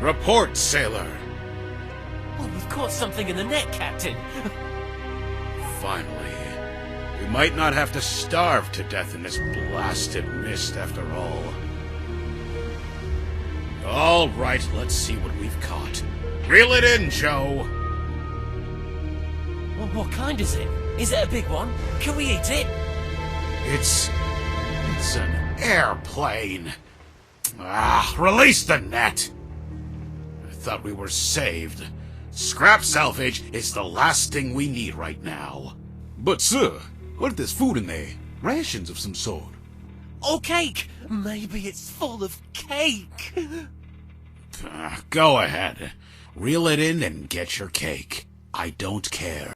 Report, sailor. Oh, we've caught something in the net, Captain. Finally. We might not have to starve to death in this blasted mist after all. All right, let's see what we've caught. Reel it in, Joe. Well, what kind is it? Is it a big one? Can we eat it? It's an airplane. Release the net. I thought we were saved. Scrap salvage is the last thing we need right now. But, sir, what if there's food in there? Rations of some sort. Or cake! Maybe it's full of cake! Go ahead. Reel it in and get your cake. I don't care.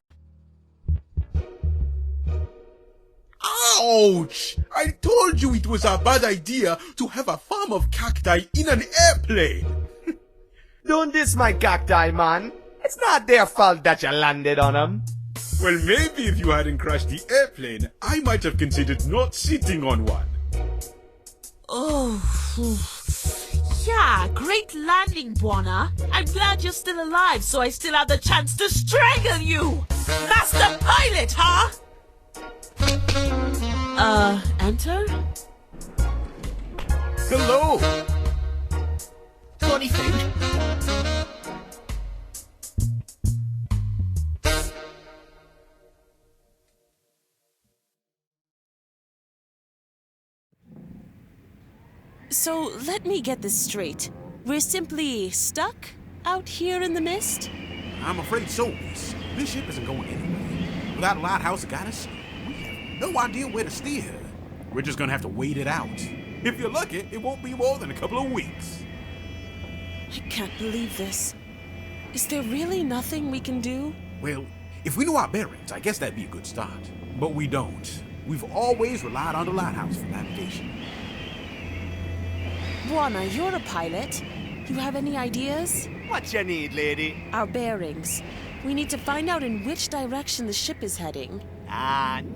Ouch! I told you it was a bad idea to have a farm of cacti in an airplane! Don't diss my cacti, man. It's not their fault that you landed on them. Well, maybe if you hadn't crashed the airplane, I might have considered not sitting on one. Oh, yeah, great landing, Buona. I'm glad you're still alive, so I still have the chance to strangle you! Master Pilot, huh? Enter? Hello! Got any food? So, let me get this straight. We're simply stuck out here in the mist? I'm afraid so, miss. This ship isn't going anywhere. Without a lighthouse to guide us, we have no idea where to steer. We're just gonna have to wait it out. If you're lucky, it won't be more than a couple of weeks. I can't believe this. Is there really nothing we can do? Well, if we knew our bearings, I guess that'd be a good start. But we don't. We've always relied on the lighthouse for navigation. Buona, you're a pilot. You have any ideas? What you need, lady? Our bearings. We need to find out in which direction the ship is heading.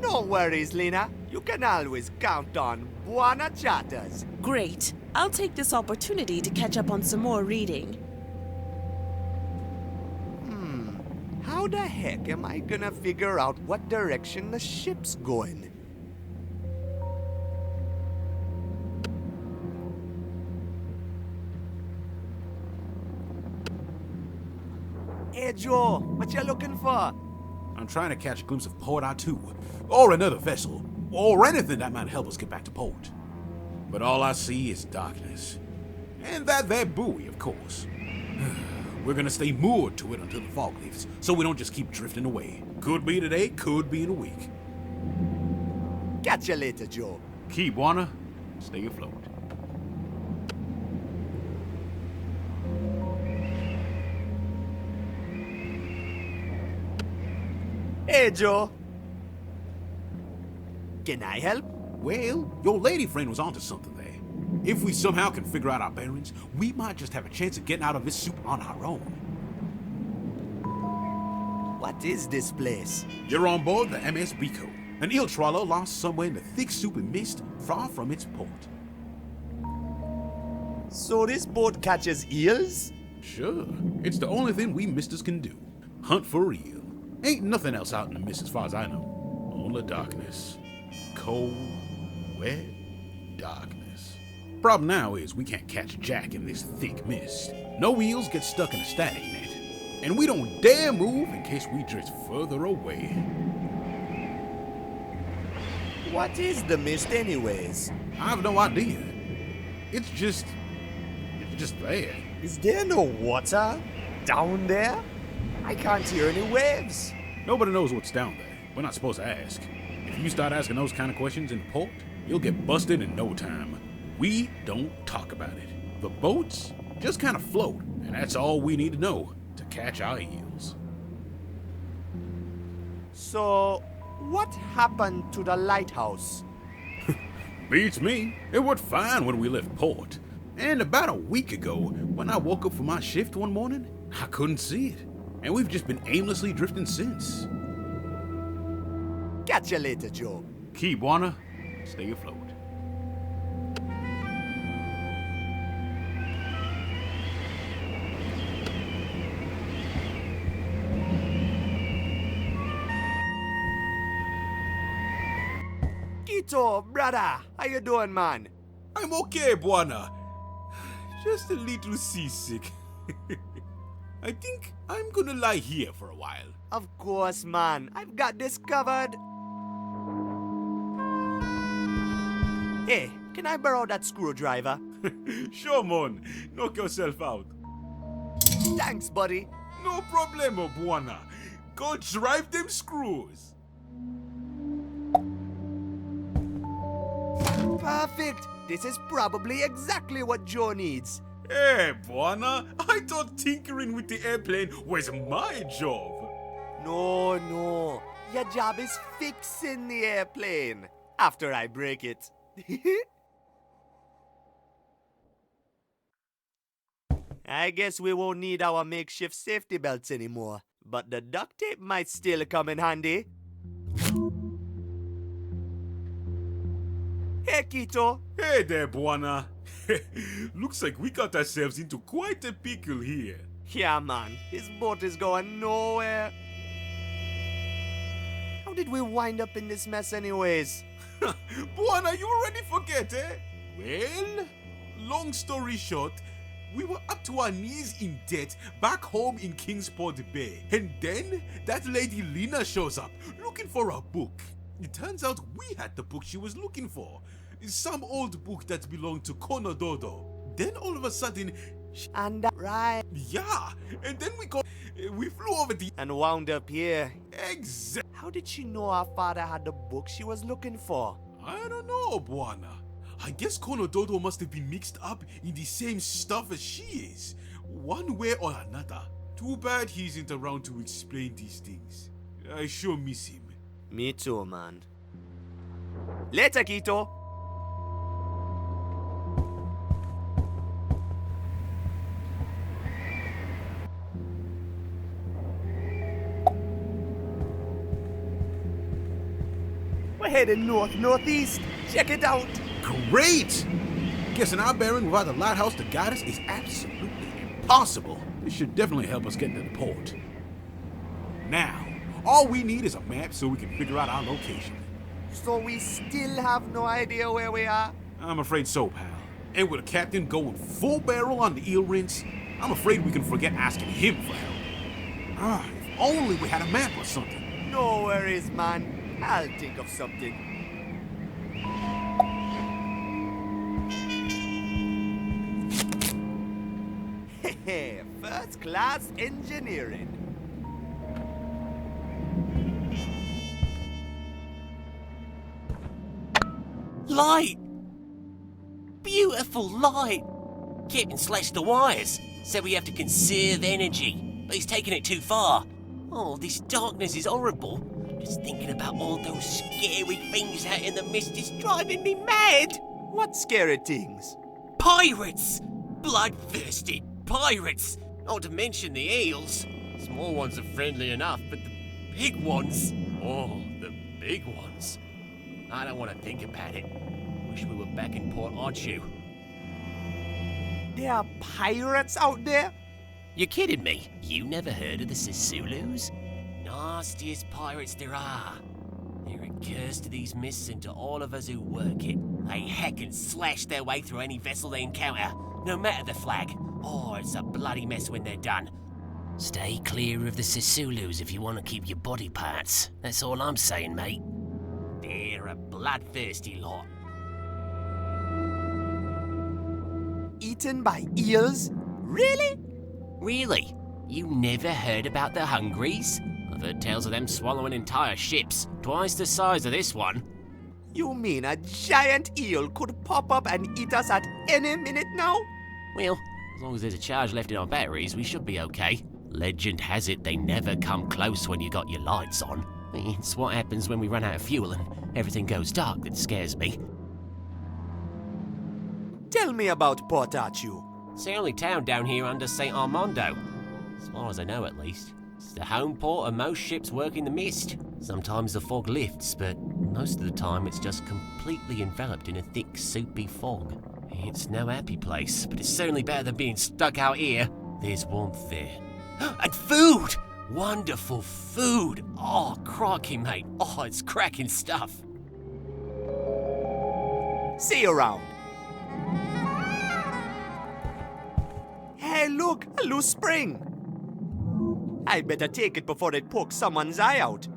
No worries, Lena. You can always count on Buona Chatters. Great. I'll take this opportunity to catch up on some more reading. How the heck am I gonna figure out what direction the ship's going? Hey, Joe, what you looking for? I'm trying to catch a glimpse of Port R2, or another vessel, or anything that might help us get back to port. But all I see is darkness. And that there buoy, of course. We're gonna stay moored to it until the fog lifts, so we don't just keep drifting away. Could be today, could be in a week. Catch you later, Joe. Keep Buona, stay afloat. Hey, Joe. Can I help? Well, your lady friend was onto something there. If we somehow can figure out our bearings, we might just have a chance of getting out of this soup on our own. What is this place? You're on board the MS Beco, an eel trawler lost somewhere in the thick soup and mist far from its port. So this boat catches eels? Sure, it's the only thing we misters can do. Hunt for eel. Ain't nothing else out in the mist as far as I know. Only darkness. Cold, wet darkness. Problem now is we can't catch Jack in this thick mist. No eels get stuck in a static net. And we don't dare move in case we drift further away. What is the mist anyways? I have no idea. It's just there. Is there no water down there? I can't hear any waves. Nobody knows what's down there. We're not supposed to ask. If you start asking those kind of questions in the port, you'll get busted in no time. We don't talk about it. The boats just kind of float, and that's all we need to know to catch our eels. So, what happened to the lighthouse? Beats me. It worked fine when we left port. And about a week ago, when I woke up for my shift one morning, I couldn't see it. And we've just been aimlessly drifting since. Catch you later, Joe. Keep Buona, stay afloat. Quito, brother, how you doing, man? I'm okay, Buana. Just a little seasick. I think I'm gonna lie here for a while. Of course, man. I've got this covered. Hey, can I borrow that screwdriver? Sure, man. Knock yourself out. Thanks, buddy. No problemo, Buana. Go drive them screws. Perfect. This is probably exactly what Joe needs. Hey, Buana. I thought tinkering with the airplane was my job. No. Your job is fixing the airplane. After I break it. I guess we won't need our makeshift safety belts anymore. But the duct tape might still come in handy. Hey, Quito. Hey there, Buana. Looks like we got ourselves into quite a pickle here. Yeah, man. This boat is going nowhere. How did we wind up in this mess anyways? Buana, you already forget, eh? Well, long story short, we were up to our knees in debt back home in Kingsport Bay. And then that lady Lena shows up looking for a book. It turns out we had the book she was looking for. Some old book that belonged to Konododo. Then all of a sudden, Right. yeah, and then we flew over the And wound up here. exact. How did she know our father had the book she was looking for? I don't know, Buana. I guess Konododo must have been mixed up in the same stuff as she is, one way or another. Too bad he isn't around to explain these things. I sure miss him. Me too, man. Later, Quito. We're heading northeast. Check it out. Great! Guessing our bearing without the lighthouse to guide us is absolutely impossible. This should definitely help us get to the port. Now, all we need is a map so we can figure out our location. So we still have no idea where we are? I'm afraid so, pal. And with a captain going full barrel on the eel rinse, I'm afraid we can forget asking him for help. If only we had a map or something. No worries, man. I'll think of something. First class engineering. Light! Beautiful light! Captain slashed the wires, said we have to conserve energy, but he's taking it too far. Oh, this darkness is horrible. Just thinking about all those scary things out in the mist is driving me mad! What scary things? Pirates! Bloodthirsty pirates! Not to mention the eels. Small ones are friendly enough, but the big ones... Oh, the big ones. I don't want to think about it. Wish we were back in Port Archu. There are pirates out there? You kidding me? You never heard of the Sisulus? Nastiest pirates there are. They're a curse to these mists and to all of us who work it. They hack and slash their way through any vessel they encounter, no matter the flag. Oh, it's a bloody mess when they're done. Stay clear of the Sisulus if you want to keep your body parts. That's all I'm saying, mate. They're a bloodthirsty lot. Eaten by eels? Really? Really? You never heard about the Hungries? I've heard tales of them swallowing entire ships, twice the size of this one. You mean a giant eel could pop up and eat us at any minute now? Well, as long as there's a charge left in our batteries, we should be okay. Legend has it they never come close when you got your lights on. It's what happens when we run out of fuel and everything goes dark that scares me. Tell me about Port Archu. It's the only town down here under St. Armando. As far as I know, at least. It's the home port of most ships working the mist. Sometimes the fog lifts, but most of the time it's just completely enveloped in a thick, soupy fog. It's no happy place, but it's certainly better than being stuck out here. There's warmth there. And food! Wonderful food! Oh, crikey, mate. Oh, it's cracking stuff. See you around. Hey, look, a loose spring. I better take it before it pokes someone's eye out.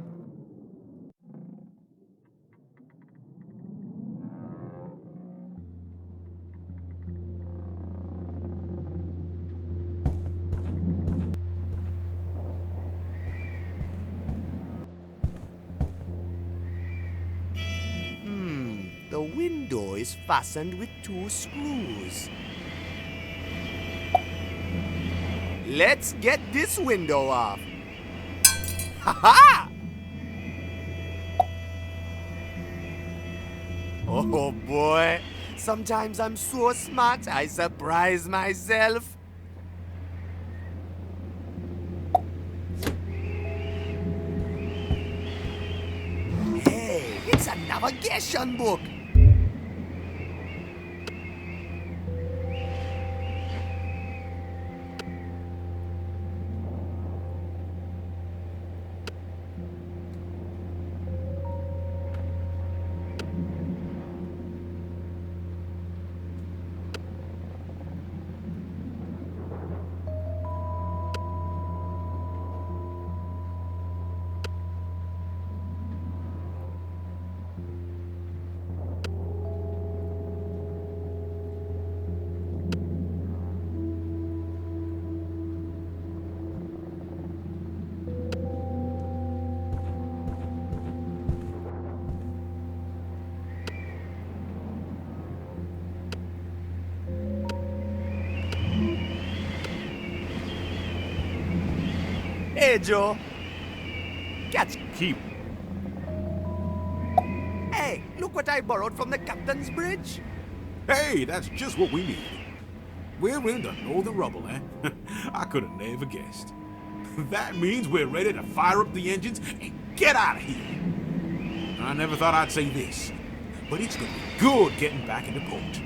The window is fastened with 2 screws. Let's get this window off. Ha-ha! Oh boy, sometimes I'm so smart I surprise myself. Hey, it's a navigation book. Hey, Joe. Catch. Keep. Hey, look what I borrowed from the captain's bridge. Hey, that's just what we need. We're in the northern rubble, eh? I could have never guessed. That means we're ready to fire up the engines and get out of here. I never thought I'd say this, but it's gonna be good getting back into port.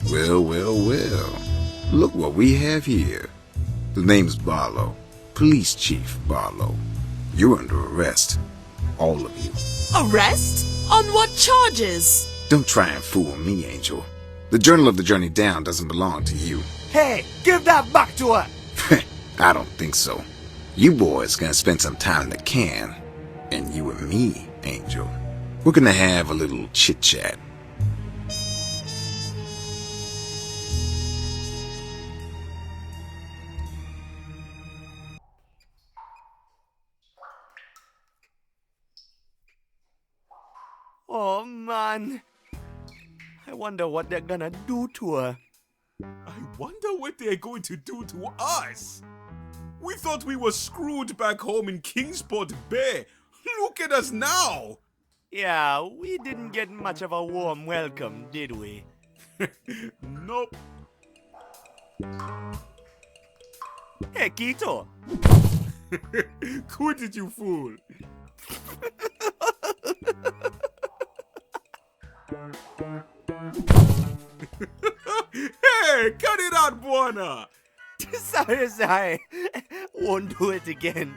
Well, well, well. Look what we have here. The name's Barlow. Police Chief Barlow. You're under arrest. All of you. Arrest? On what charges? Don't try and fool me, Angel. The Journal of the Journey Down doesn't belong to you. Hey, give that back to her. I don't think so. You boys gonna spend some time in the can. And you and me, Angel. We're gonna have a little chit-chat. Oh, man. I wonder what they're gonna do to her. I wonder what they're going to do to us. We thought we were screwed back home in Kingsport Bay. Look at us now. Yeah, we didn't get much of a warm welcome, did we? Nope. Hey, Quito. Quit it, you fool. Hey, cut it out, Buona. Sorry. Won't do it again.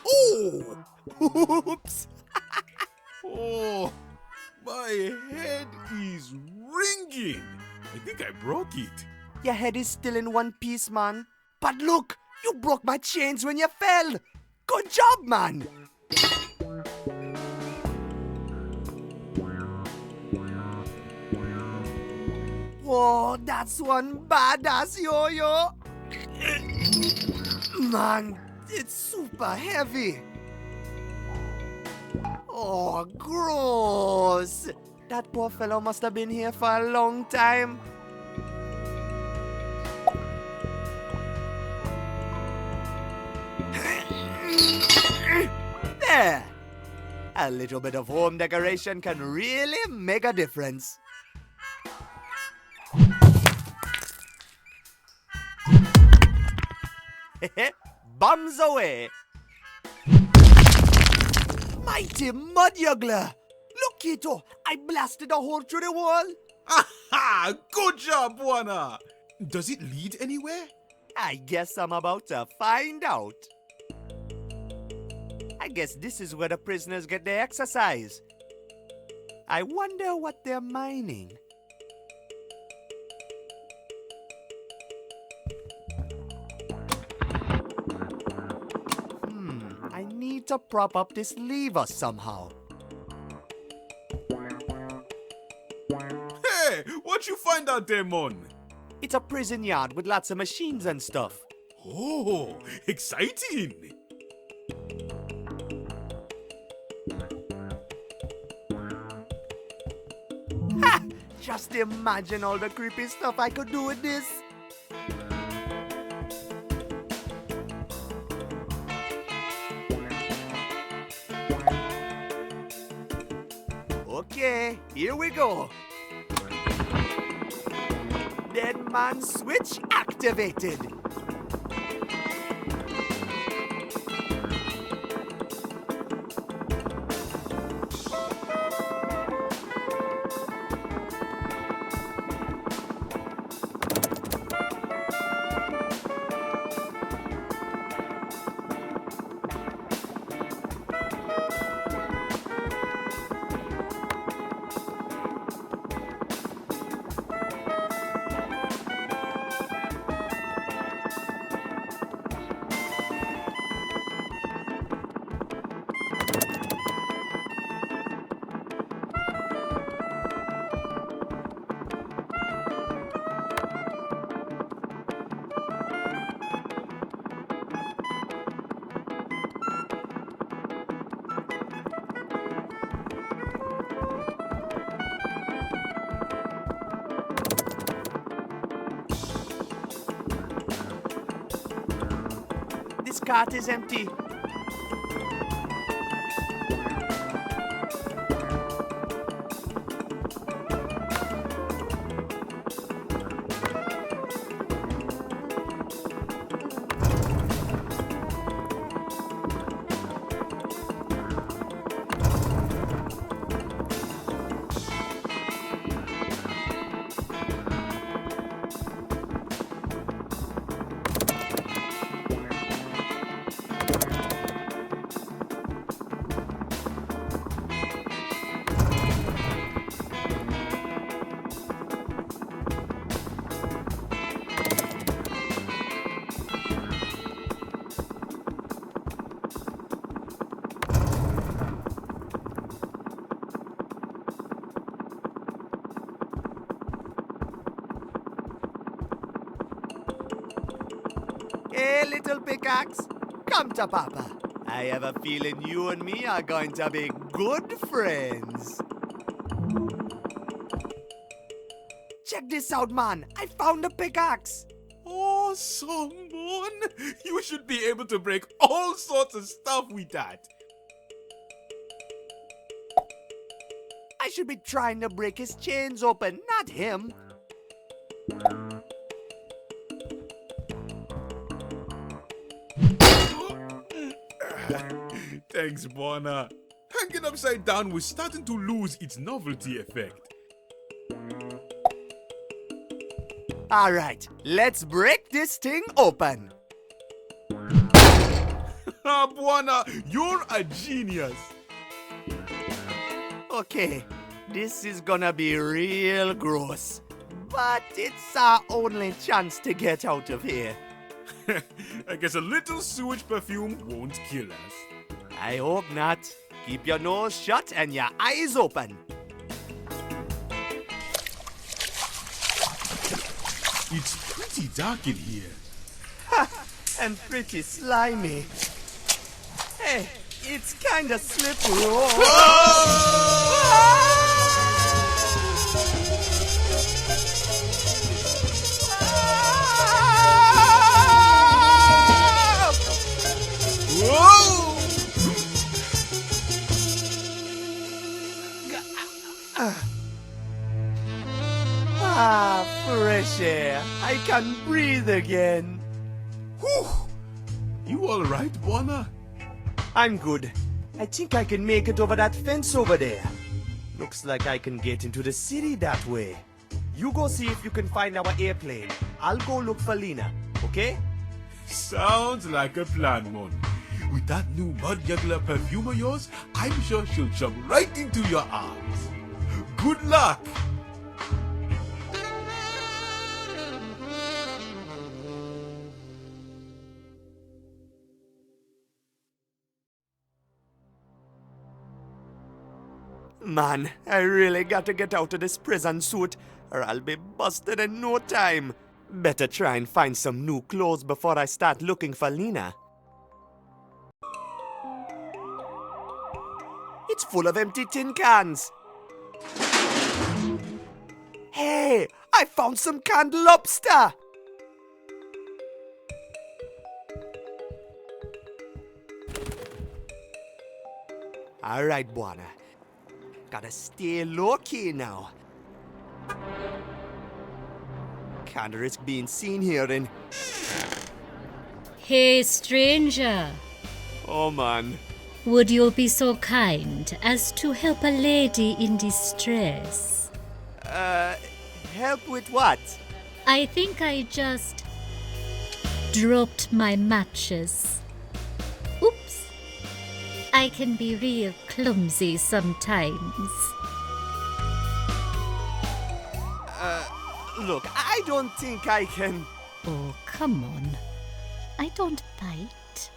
Oh! Oops. Oh, my head is ringing. I think I broke it. Your head is still in one piece, man. But look, you broke my chains when you fell. Good job, man. Whoa, that's one badass yo-yo. Man, it's super heavy. Oh, gross. That poor fellow must have been here for a long time. There. A little bit of home decoration can really make a difference. Bombs away. Mighty mud juggler. Look, Quito, I blasted a hole through the wall. Aha! Good job, Buona. Does it lead anywhere? I guess I'm about to find out. I guess this is where the prisoners get their exercise. I wonder what they're mining. I need to prop up this lever somehow. Hey, what you find out there, Mon? It's a prison yard with lots of machines and stuff. Oh, exciting. Ha! Just imagine all the creepy stuff I could do with this. Okay, here we go. Dead man switch activated. This cart is empty. Hey, little pickaxe, come to Papa. I have a feeling you and me are going to be good friends. Check this out, man. I found a pickaxe. Oh, someone! You should be able to break all sorts of stuff with that. I should be trying to break his chains open, not him. Thanks, Buona. Hanging upside down was starting to lose its novelty effect. Alright, let's break this thing open. Ah, Buona, you're a genius. Okay, this is gonna be real gross. But it's our only chance to get out of here. I guess a little sewage perfume won't kill us. I hope not. Keep your nose shut and your eyes open. It's pretty dark in here. And pretty slimy. Hey, it's kinda slippery. Fresh air. I can breathe again. Whew! You all right, Buona? I'm good. I think I can make it over that fence over there. Looks like I can get into the city that way. You go see if you can find our airplane. I'll go look for Lena, okay? Sounds like a plan, Mon. With that new mud juggler perfume of yours, I'm sure she'll jump right into your arms. Good luck! Man, I really got to get out of this prison suit, or I'll be busted in no time. Better try and find some new clothes before I start looking for Lena. It's full of empty tin cans. Hey, I found some canned lobster. All right, Buona. Gotta stay low-key now. Can't risk being seen here and... Hey, stranger. Oh, man. Would you be so kind as to help a lady in distress? Help with what? I think I just dropped my matches. Oops. I can be real clumsy sometimes. Look, I don't think I can... Oh, come on. I don't bite.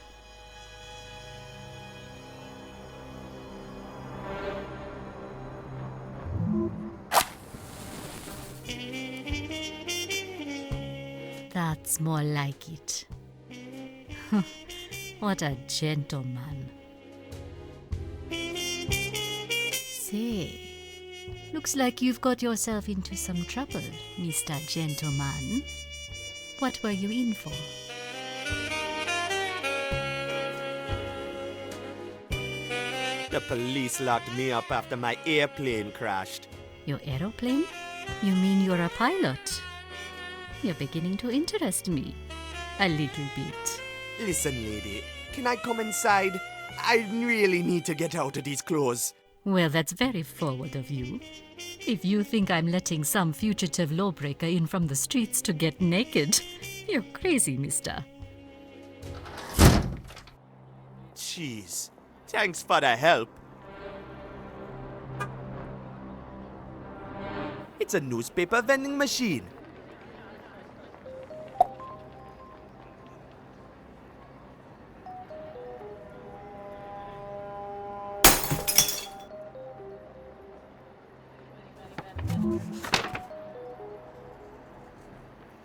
That's more like it. What a gentleman. Say, looks like you've got yourself into some trouble, Mr. Gentleman. What were you in for? The police locked me up after my airplane crashed. Your aeroplane? You mean you're a pilot? You're beginning to interest me. A little bit. Listen, lady, can I come inside? I really need to get out of these clothes. Well, that's very forward of you. If you think I'm letting some fugitive lawbreaker in from the streets to get naked, you're crazy, mister. Jeez. Thanks for the help. It's a newspaper vending machine.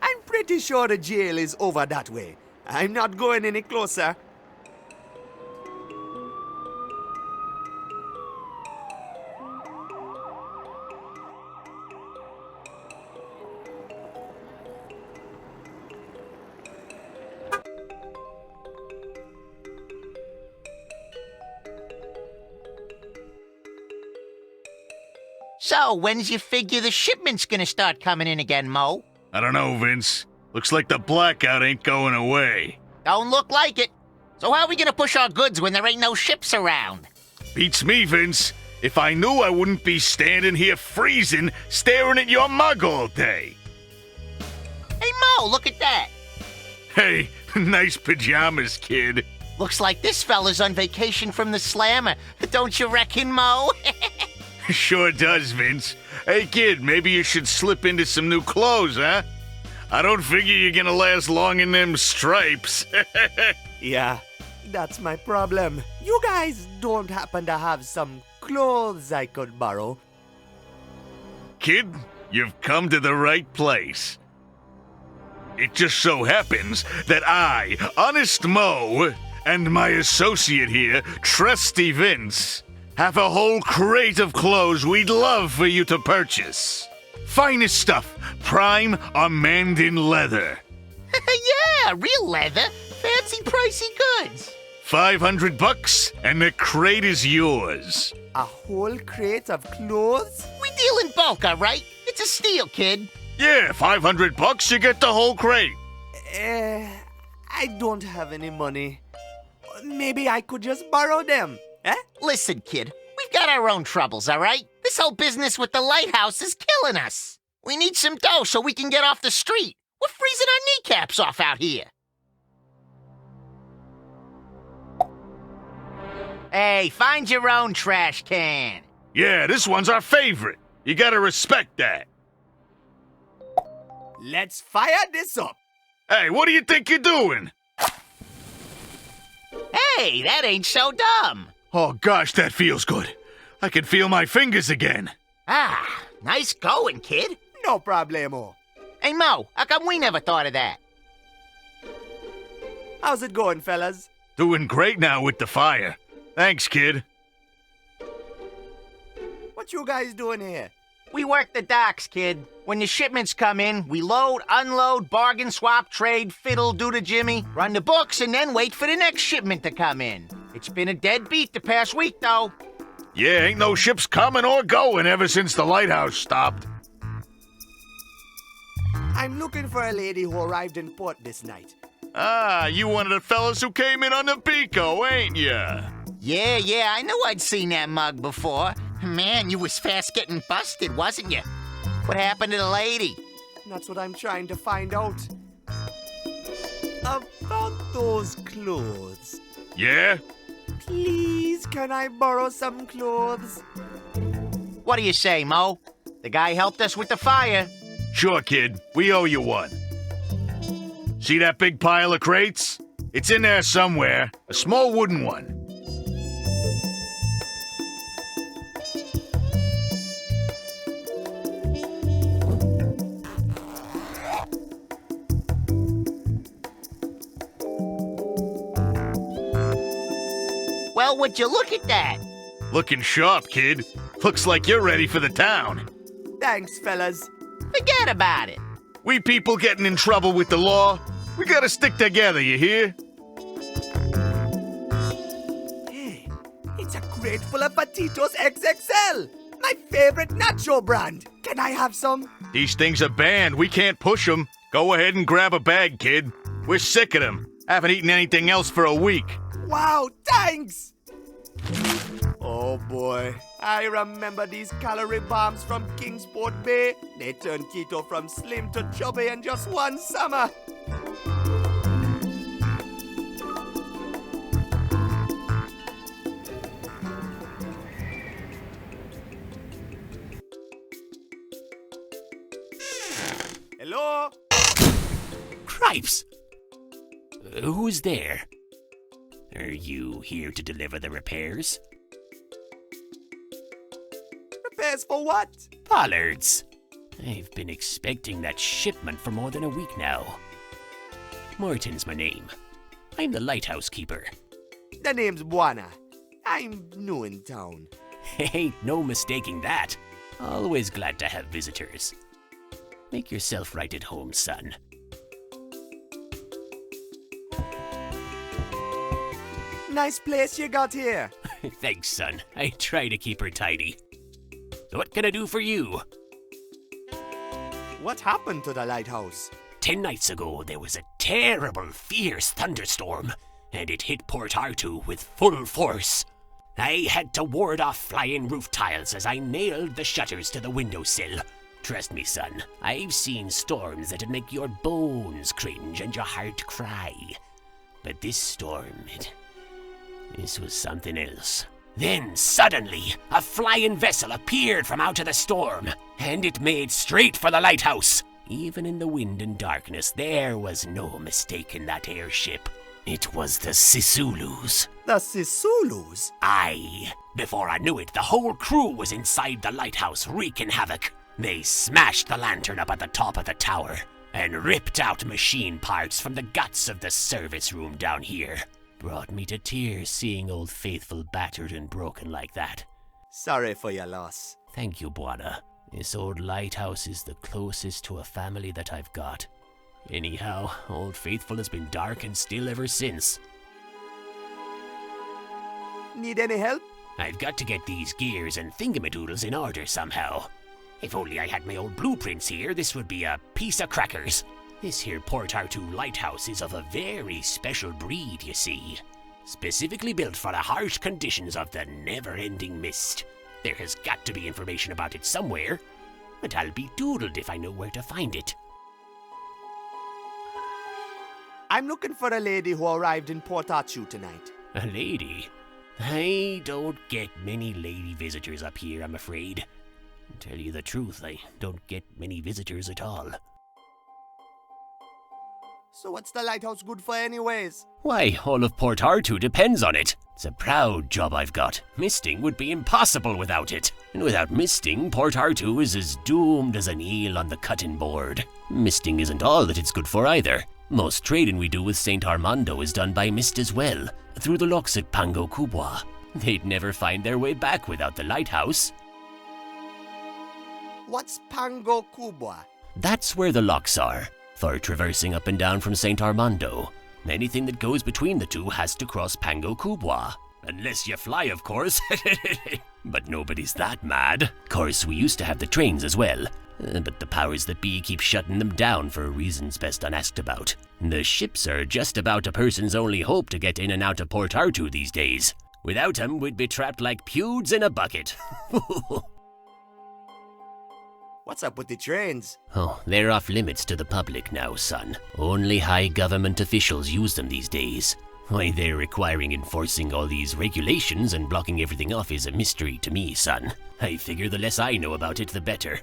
I'm pretty sure the jail is over that way. I'm not going any closer. So, when's you figure the shipment's gonna start coming in again, Mo? I don't know, Vince. Looks like the blackout ain't going away. Don't look like it. So how are we gonna push our goods when there ain't no ships around? Beats me, Vince. If I knew, I wouldn't be standing here freezing, staring at your mug all day. Hey, Mo, look at that. Hey, nice pajamas, kid. Looks like this fella's on vacation from the slammer. Don't you reckon, Mo? Sure does, Vince. Hey, kid, maybe you should slip into some new clothes, huh? I don't figure you're gonna last long in them stripes. Yeah, that's my problem. You guys don't happen to have some clothes I could borrow? Kid, you've come to the right place. It just so happens that I, Honest Mo, and my associate here, Trusty Vince, have a whole crate of clothes we'd love for you to purchase. Finest stuff, prime Mandan leather. Yeah, real leather. Fancy pricey goods. $500 and the crate is yours. A whole crate of clothes? We deal in bulk, all right? It's a steal, kid. Yeah, $500, you get the whole crate. I don't have any money. Maybe I could just borrow them, eh? Listen, kid, we've got our own troubles, all right? This whole business with the lighthouse is killing us. We need some dough so we can get off the street. We're freezing our kneecaps off out here. Hey, find your own trash can. Yeah, this one's our favorite. You gotta respect that. Let's fire this up. Hey, what do you think you're doing? Hey, that ain't so dumb. Oh gosh, that feels good. I can feel my fingers again. Ah, nice going, kid. No problemo. Hey, Mo, how come we never thought of that? How's it going, fellas? Doing great now with the fire. Thanks, kid. What you guys doing here? We work the docks, kid. When the shipments come in, we load, unload, bargain, swap, trade, fiddle, do the Jimmy, run the books, and then wait for the next shipment to come in. It's been a dead beat the past week, though. Yeah, ain't no ships coming or going ever since the lighthouse stopped. I'm looking for a lady who arrived in port this night. Ah, you one of the fellas who came in on the Pico, ain't ya? Yeah, I knew I'd seen that mug before. Man, you was fast getting busted, wasn't you? What happened to the lady? That's what I'm trying to find out. About those clothes. Yeah? Please, can I borrow some clothes? What do you say, Mo? The guy helped us with the fire. Sure, kid. We owe you one. See that big pile of crates? It's in there somewhere. A small wooden one. Well, would you look at that? Looking sharp, kid. Looks like you're ready for the town. Thanks, fellas. Forget about it. We people getting in trouble with the law, we gotta stick together, you hear? Hey, it's a crate full of Patitos XXL. My favorite nacho brand. Can I have some? These things are banned. We can't push them. Go ahead and grab a bag, kid. We're sick of them. Haven't eaten anything else for a week. Wow, thanks! Oh boy, I remember these calorie bombs from Kingsport Bay. They turned keto from slim to chubby in just one summer. Hello? Cripes! Who's there? Are you here to deliver the repairs? Repairs for what? Pollards! I've been expecting that shipment for more than a week now. Morton's my name. I'm the lighthouse keeper. The name's Buana. I'm new in town. Ain't no mistaking that. Always glad to have visitors. Make yourself right at home, son. Nice place you got here. Thanks, son. I try to keep her tidy. What can I do for you? What happened to the lighthouse? 10 nights ago, there was a terrible, fierce thunderstorm, and it hit Port Artoo with full force. I had to ward off flying roof tiles as I nailed the shutters to the windowsill. Trust me, son, I've seen storms that'd make your bones cringe and your heart cry. But this storm, this was something else. Then, suddenly, a flying vessel appeared from out of the storm, and it made straight for the lighthouse. Even in the wind and darkness, there was no mistaking that airship. It was the Sisulus. The Sisulus? Aye. Before I knew it, the whole crew was inside the lighthouse wreaking havoc. They smashed the lantern up at the top of the tower and ripped out machine parts from the guts of the service room down here. Brought me to tears seeing Old Faithful battered and broken like that. Sorry for your loss. Thank you, Buana. This old lighthouse is the closest to a family that I've got. Anyhow, Old Faithful has been dark and still ever since. Need any help? I've got to get these gears and thingamadoodles in order somehow. If only I had my old blueprints here, this would be a piece of crackers. This here Port Artoo lighthouse is of a very special breed, you see. Specifically built for the harsh conditions of the never-ending mist. There has got to be information about it somewhere, but I'll be doodled if I know where to find it. I'm looking for a lady who arrived in Port Artoo tonight. A lady? I don't get many lady visitors up here, I'm afraid. To tell you the truth, I don't get many visitors at all. So what's the lighthouse good for anyways? Why, all of Port Artoo depends on it. It's a proud job I've got. Misting would be impossible without it. And without misting, Port Artoo is as doomed as an eel on the cutting board. Misting isn't all that it's good for either. Most trading we do with St. Armando is done by mist as well, through the locks at Pango Kubwa. They'd never find their way back without the lighthouse. What's Pango Kubwa? That's where the locks are, for traversing up and down from St. Armando. Anything that goes between the two has to cross Pango Kubwa. Unless you fly, of course. But nobody's that mad. Of course, we used to have the trains as well. But the powers that be keep shutting them down for reasons best unasked about. The ships are just about a person's only hope to get in and out of Port Artoo these days. Without 'em, we'd be trapped like pewds in a bucket. What's up with the trains? Oh, they're off limits to the public now, son. Only high government officials use them these days. Why they're requiring enforcing all these regulations and blocking everything off is a mystery to me, son. I figure the less I know about it, the better.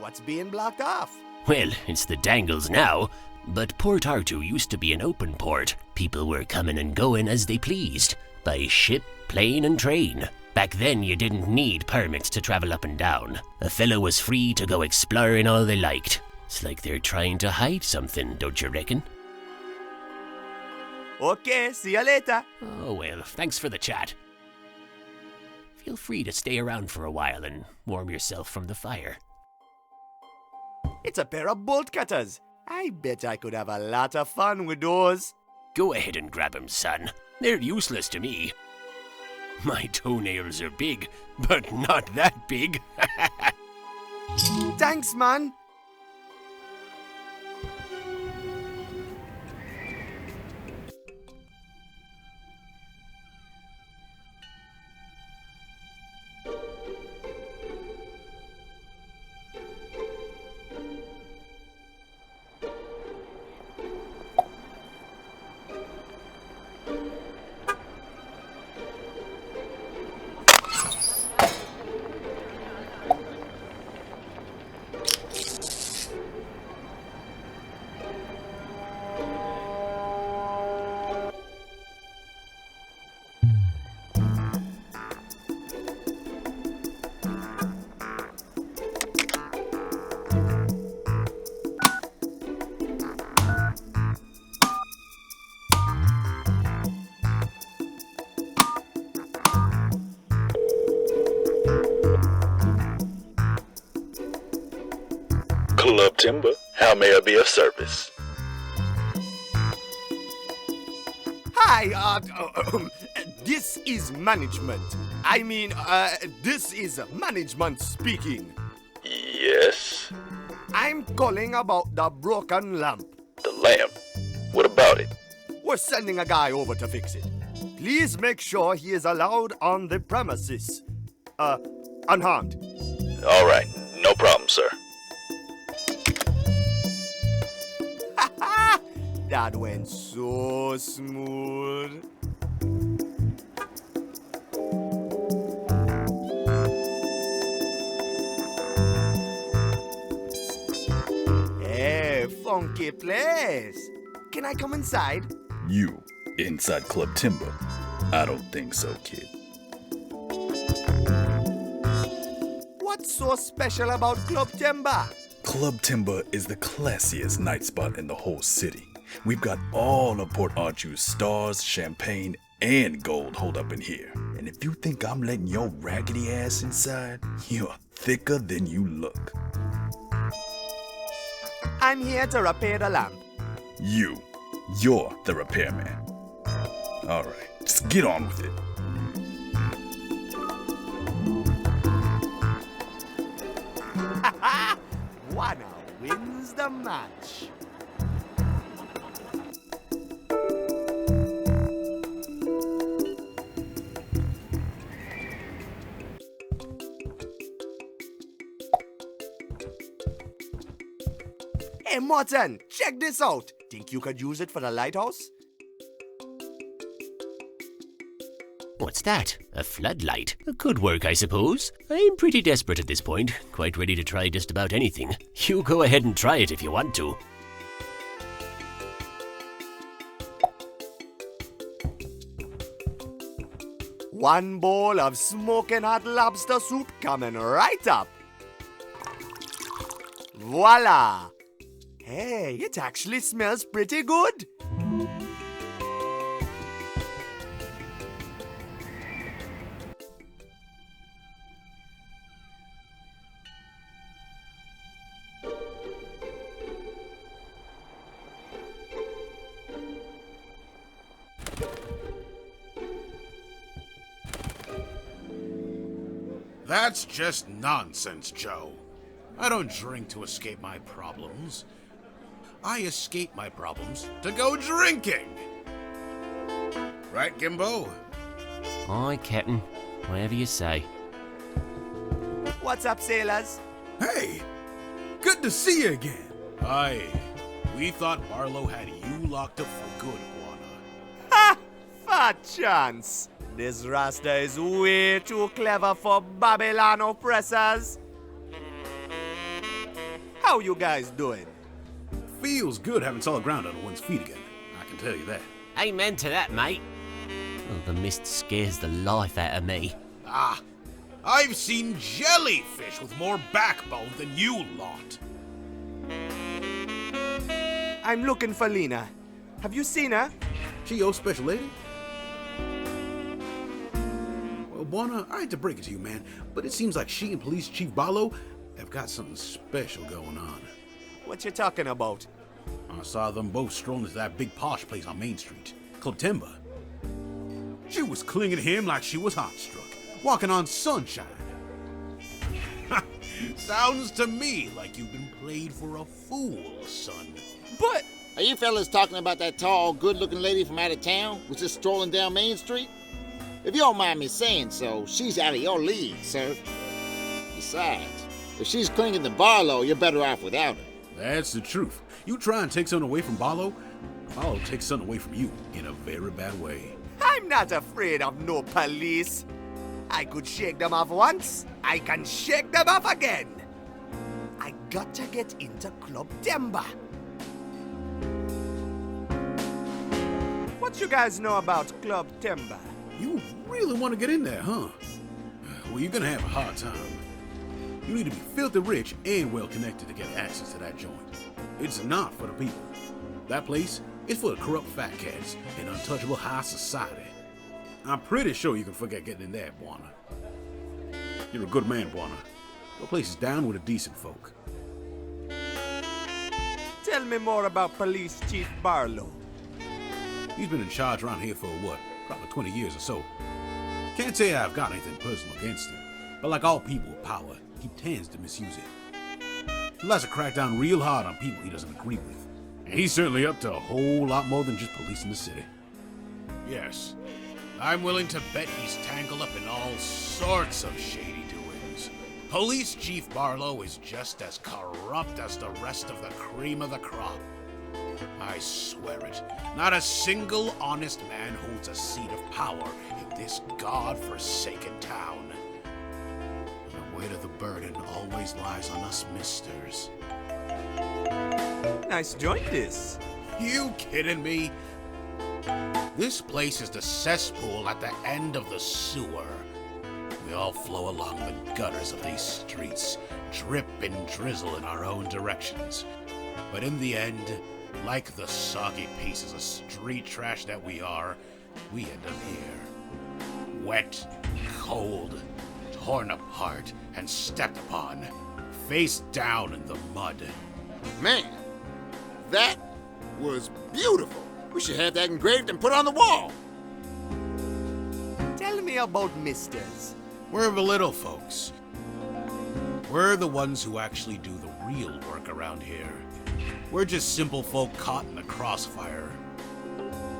What's being blocked off? Well, it's the dangles now, but Port Artoo used to be an open port. People were coming and going as they pleased, by ship, plane, and train. Back then, you didn't need permits to travel up and down. A fellow was free to go exploring all they liked. It's like they're trying to hide something, don't you reckon? Okay, see you later. Oh well, thanks for the chat. Feel free to stay around for a while and warm yourself from the fire. It's a pair of bolt cutters. I bet I could have a lot of fun with those. Go ahead and grab 'em, son. They're useless to me. My toenails are big, but not that big. Thanks, man. Club Timber, how may I be of service? Hi, This is management. This is management speaking. Yes? I'm calling about the broken lamp. The lamp? What about it? We're sending a guy over to fix it. Please make sure he is allowed on the premises. Unharmed. All right, no problem, sir. That went so smooth. Hey, funky place. Can I come inside? You, inside Club Timber? I don't think so, kid. What's so special about Club Timber? Club Timber is the classiest night spot in the whole city. We've got all of Port Arthur's stars, champagne, and gold holed up in here. And if you think I'm letting your raggedy ass inside, you're thicker than you look. I'm here to repair the lamp. You're the repairman. Alright, just get on with it. Juana wins the match. Hey, Martin, check this out. Think you could use it for the lighthouse? What's that? A floodlight? Could work, I suppose. I'm pretty desperate at this point, quite ready to try just about anything. You go ahead and try it if you want to. One bowl of smoking hot lobster soup coming right up. Voila! Hey, it actually smells pretty good. That's just nonsense, Joe. I don't drink to escape my problems. I escape my problems to go drinking. Right, Gimbo? Aye, Captain. Whatever you say. What's up, sailors? Hey! Good to see you again. Aye. We thought Barlow had you locked up for good, Juana. Ha! Fat chance. This Rasta is way too clever for Babylon oppressors. How you guys doing? Feels good having solid ground under one's feet again. I can tell you that. Amen to that, mate. Oh, the mist scares the life out of me. Ah, I've seen jellyfish with more backbone than you lot. I'm looking for Lena. Have you seen her? She your special lady? Well, Buona, I hate to break it to you, man, but it seems like she and Police Chief Barlow have got something special going on. What you talking about? I saw them both strolling to that big posh place on Main Street, Club Timber. She was clinging to him like she was hot-struck, walking on sunshine. Sounds to me like you've been played for a fool, son. But... Are you fellas talking about that tall, good-looking lady from out of town who's just strolling down Main Street? If you don't mind me saying so, she's out of your league, sir. Besides, if she's clinging to Barlow, you're better off without her. That's the truth. You try and take something away from Barlow, Barlow takes something away from you in a very bad way. I'm not afraid of no police. I could shake them off once, I can shake them off again. I got to get into Club Timber. What you guys know about Club Timber? You really want to get in there, huh? Well, you're gonna have a hard time. You need to be filthy rich and well connected to get access to that joint. It's not for the people. That place is for the corrupt fat cats and untouchable high society. I'm pretty sure you can forget getting in there, Buona. You're a good man, Buona. Your place is down with the decent folk. Tell me more about Police Chief Barlow. He's been in charge around here for, what, probably 20 years or so. Can't say I've got anything personal against him, but like all people with power, he tends to misuse it. He likes to crack down real hard on people he doesn't agree with, and he's certainly up to a whole lot more than just policing the city. Yes, I'm willing to bet he's tangled up in all sorts of shady doings. Police Chief Barlow is just as corrupt as the rest of the cream of the crop. I swear it, not a single honest man holds a seat of power in this god-forsaken town. The weight of the burden always lies on us misters. Nice joint this. You kidding me? This place is the cesspool at the end of the sewer. We all flow along the gutters of these streets, drip and drizzle in our own directions. But in the end, like the soggy pieces of street trash that we are, we end up here. Wet, cold, torn apart, and stepped upon, face down in the mud. Man, that was beautiful. We should have that engraved and put on the wall. Tell me about misters. We're the little folks. We're the ones who actually do the real work around here. We're just simple folk caught in the crossfire.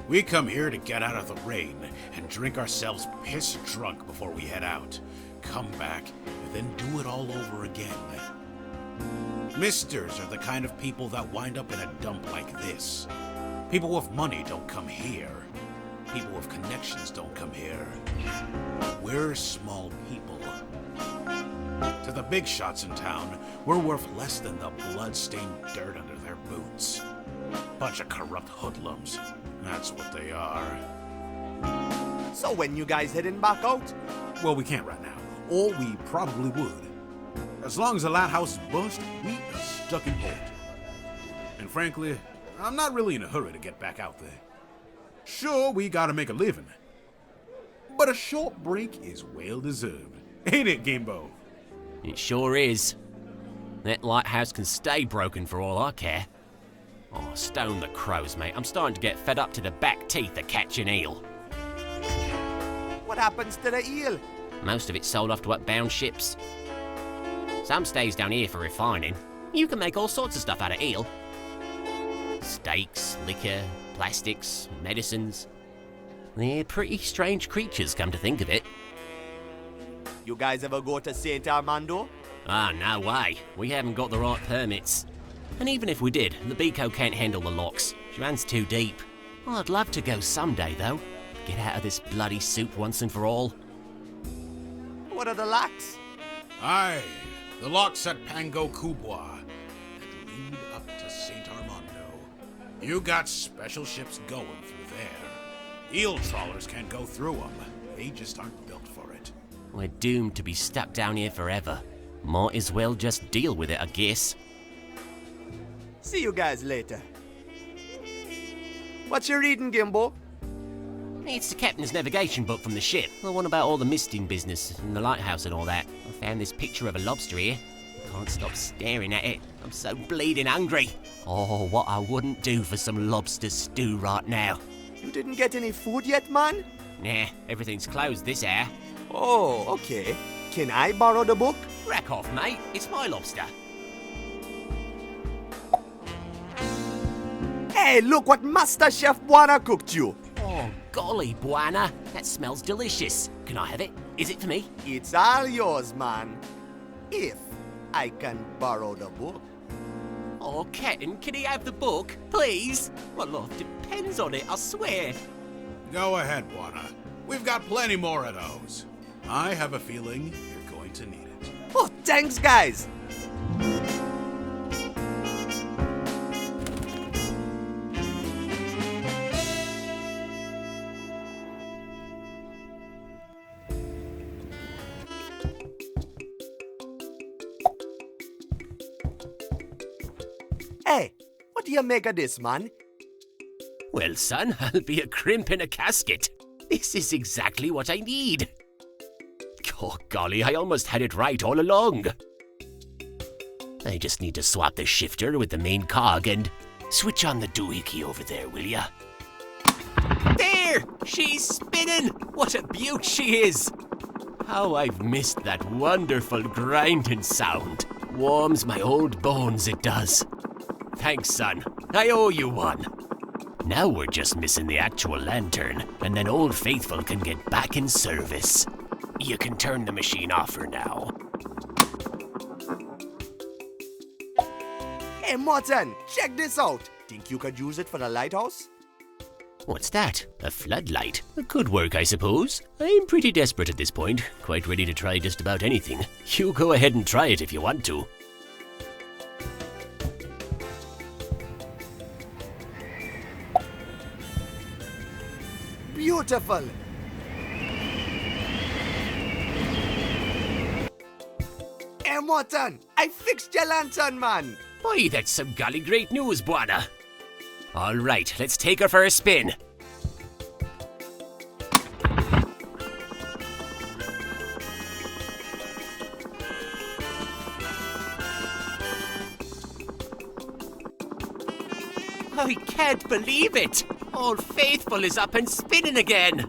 We come here to get out of the rain and drink ourselves piss drunk before we head out, come back, and then do it all over again. Misters are the kind of people that wind up in a dump like this. People with money don't come here. People with connections don't come here. We're small people. To the big shots in town, we're worth less than the blood-stained dirt under their boots. Bunch of corrupt hoodlums. That's what they are. So when you guys heading back out? Well, we can't right now, or we probably would. As long as the lighthouse is bust, we are stuck in port. And frankly, I'm not really in a hurry to get back out there. Sure, we gotta make a living, but a short break is well deserved. Ain't it, Gimbo? It sure is. That lighthouse can stay broken for all I care. Oh, stone the crows, mate. I'm starting to get fed up to the back teeth of catching eel. What happens to the eel? Most of it's sold off to upbound ships. Some stays down here for refining. You can make all sorts of stuff out of eel. Steaks, liquor, plastics, medicines. They're pretty strange creatures, come to think of it. You guys ever go to St. Armando? Ah, no way. We haven't got the right permits. And even if we did, the Beco can't handle the locks. She runs too deep. I'd love to go someday, though. Get out of this bloody soup once and for all. What are the locks? Aye, the locks at Pango Kubwa that lead up to St. Armando. You got special ships going through there. Eel trawlers can't go through them. They just aren't built for it. We're doomed to be stuck down here forever. Might as well just deal with it, I guess. See you guys later. What you reading, Gimbo? It's the captain's navigation book from the ship. The one about all the misting business and the lighthouse and all that. I found this picture of a lobster here. Can't stop staring at it. I'm so bleeding hungry. Oh, what I wouldn't do for some lobster stew right now. You didn't get any food yet, man? Nah, everything's closed this hour. Oh, okay. Can I borrow the book? Rack off, mate. It's my lobster. Hey, look what Master Chef Buana cooked you. Oh, golly, Buana. That smells delicious. Can I have it? Is it for me? It's all yours, man. If I can borrow the book. Oh, Captain, can he have the book? Please? My life depends on it, I swear. Go ahead, Buana. We've got plenty more of those. I have a feeling you're going to need it. Oh, thanks, guys. Hey, what do you make of this, man? Well, son, I'll be a crimp in a casket. This is exactly what I need. Oh, golly, I almost had it right all along. I just need to swap the shifter with the main cog and switch on the doohickey over there, will ya? There! here! She's spinning! What a beaut she is! How I've missed that wonderful grinding sound. Warms my old bones, it does. Thanks, son. I owe you one. Now we're just missing the actual lantern, and then Old Faithful can get back in service. You can turn the machine off for now. Hey, Morton, check this out. Think you could use it for the lighthouse? What's that? A floodlight? It could work, I suppose. I'm pretty desperate at this point, quite ready to try just about anything. You go ahead and try it if you want to. Beautiful. Hey, Morton, I fixed your lantern, man. Boy, that's some golly great news, Buana. All right, let's take her for a spin. I can't believe it! Old Faithful is up and spinning again!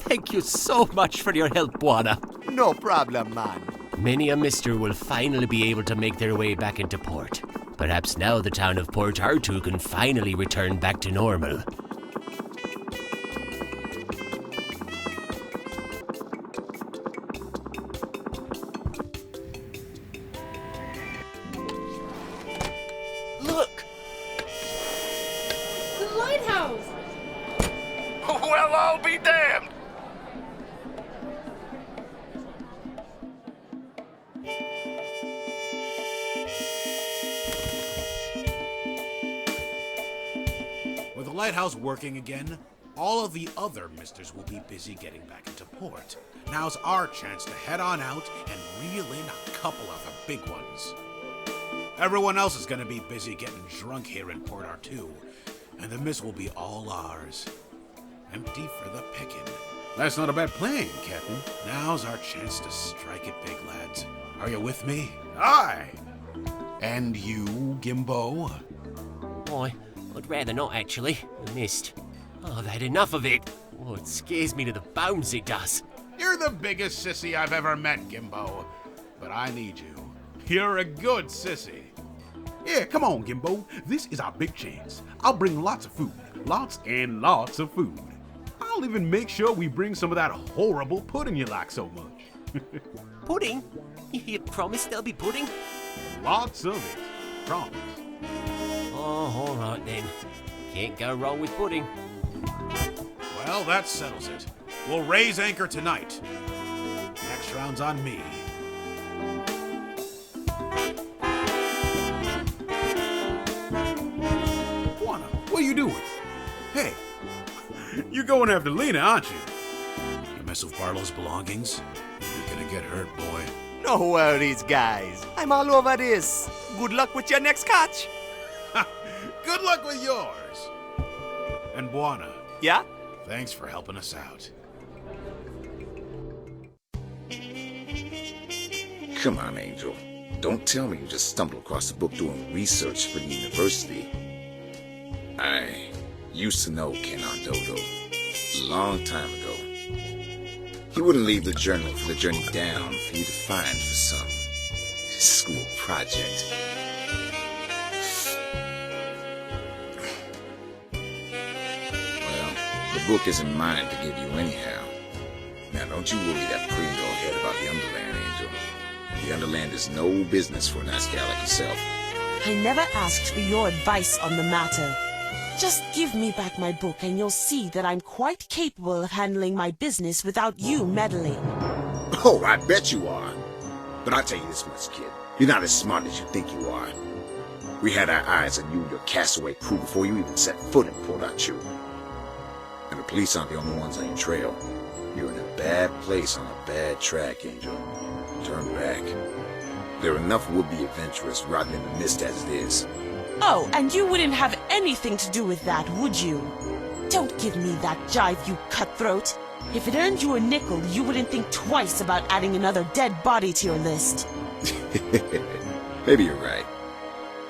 Thank you so much for your help, Buana. No problem, man. Many a mister will finally be able to make their way back into port. Perhaps now the town of Port Artoo can finally return back to normal. Look! The lighthouse! Well, I'll be damned! With the lighthouse working again, all of the other misters will be busy getting back into port. Now's our chance to head on out and reel in a couple of the big ones. Everyone else is going to be busy getting drunk here in Port Artoo, and the miss will be all ours. Empty for the picking. That's not a bad plan, Captain. Now's our chance to strike it big, lads. Are you with me? Aye! And you, Gimbo? Boy, I'd rather not, actually. I missed. Oh, I've had enough of it. Oh, it scares me to the bones, it does. You're the biggest sissy I've ever met, Gimbo. But I need you. You're a good sissy. Yeah, come on, Gimbo. This is our big chance. I'll bring lots of food. Lots and lots of food. I'll even make sure we bring some of that horrible pudding you like so much. Pudding? You promise there'll be pudding? Lots of it. Promise. Oh, all right then. Can't go wrong with pudding. Well, that settles it. We'll raise anchor tonight. Next round's on me. Buana, what are you doing? Hey, you're going after Lena, aren't you? You mess with Barlow's belongings, you're gonna get hurt, boy. No worries, guys. I'm all over this. Good luck with your next catch. Good luck with yours. And Buana. Yeah? Thanks for helping us out. Come on, Angel. Don't tell me you just stumbled across the book doing research for the university. I used to know Ken Dodo a long time ago. He wouldn't leave the journal for the journey down for you to find for some school project. Well, the book isn't mine to give you anyhow. Now, don't you worry that pretty little head about the Underland, Angel. The Underland is no business for a nice guy like yourself. I never asked for your advice on the matter. Just give me back my book and you'll see that I'm quite capable of handling my business without you meddling. Oh, I bet you are. But I'll tell you this much, kid. You're not as smart as you think you are. We had our eyes on you and your castaway crew before you even set foot in Port Artoo. And the police aren't the only ones on your trail. You're in a bad place on a bad track, Angel. Turn back. There are enough would-be adventurers rotting in the mist as it is. Oh, and you wouldn't have anything to do with that, would you? Don't give me that jive, you cutthroat. If it earned you a nickel, you wouldn't think twice about adding another dead body to your list. Maybe you're right.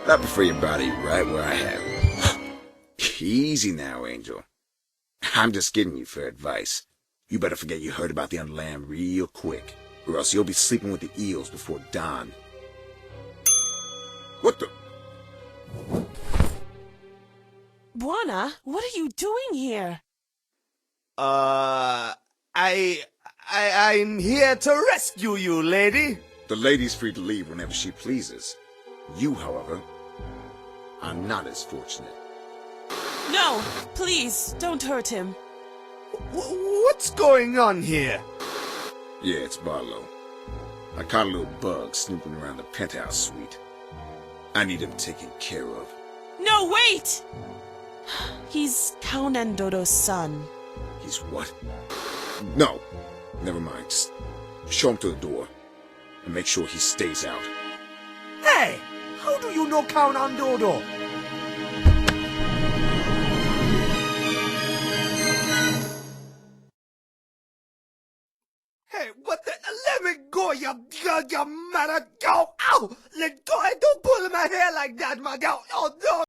I prefer your body right where I have it. Easy now, Angel. I'm just giving you fair advice. You better forget you heard about the Underland real quick, or else you'll be sleeping with the eels before dawn. What the? Buana, what are you doing here? I'm here to rescue you, lady. The lady's free to leave whenever she pleases. You, however, are not as fortunate. No, please, don't hurt him. What's going on here? Yeah, it's Barlow. I caught a little bug snooping around the penthouse suite. I need him taken care of. No, wait! He's Count Andodo's son. He's what? No, never mind. Just show him to the door and make sure he stays out. Hey, how do you know Count Andodo? Hey, what the? Let me go, you mother. Go, ow! Let go! Don't pull my hair like that, my girl. Oh, no!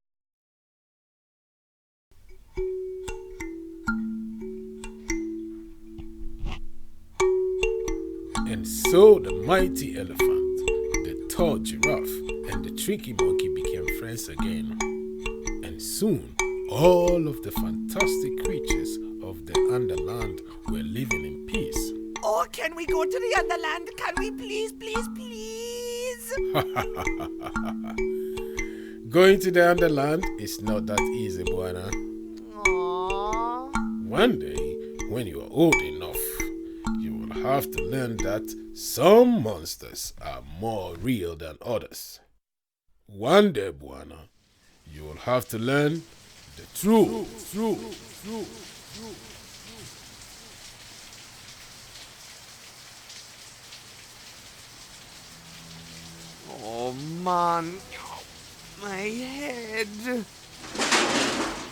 And so the mighty elephant, the tall giraffe, and the tricky monkey became friends again. And soon, all of the fantastic creatures of the Underland were living in peace. Oh, can we go to the Underland? Can we please, please, please? Going to the Underland is not that easy, Buana. Aww. One day, when you are old enough, you will have to learn that some monsters are more real than others. One day, Buana, you will have to learn the truth. Oh, man. My head.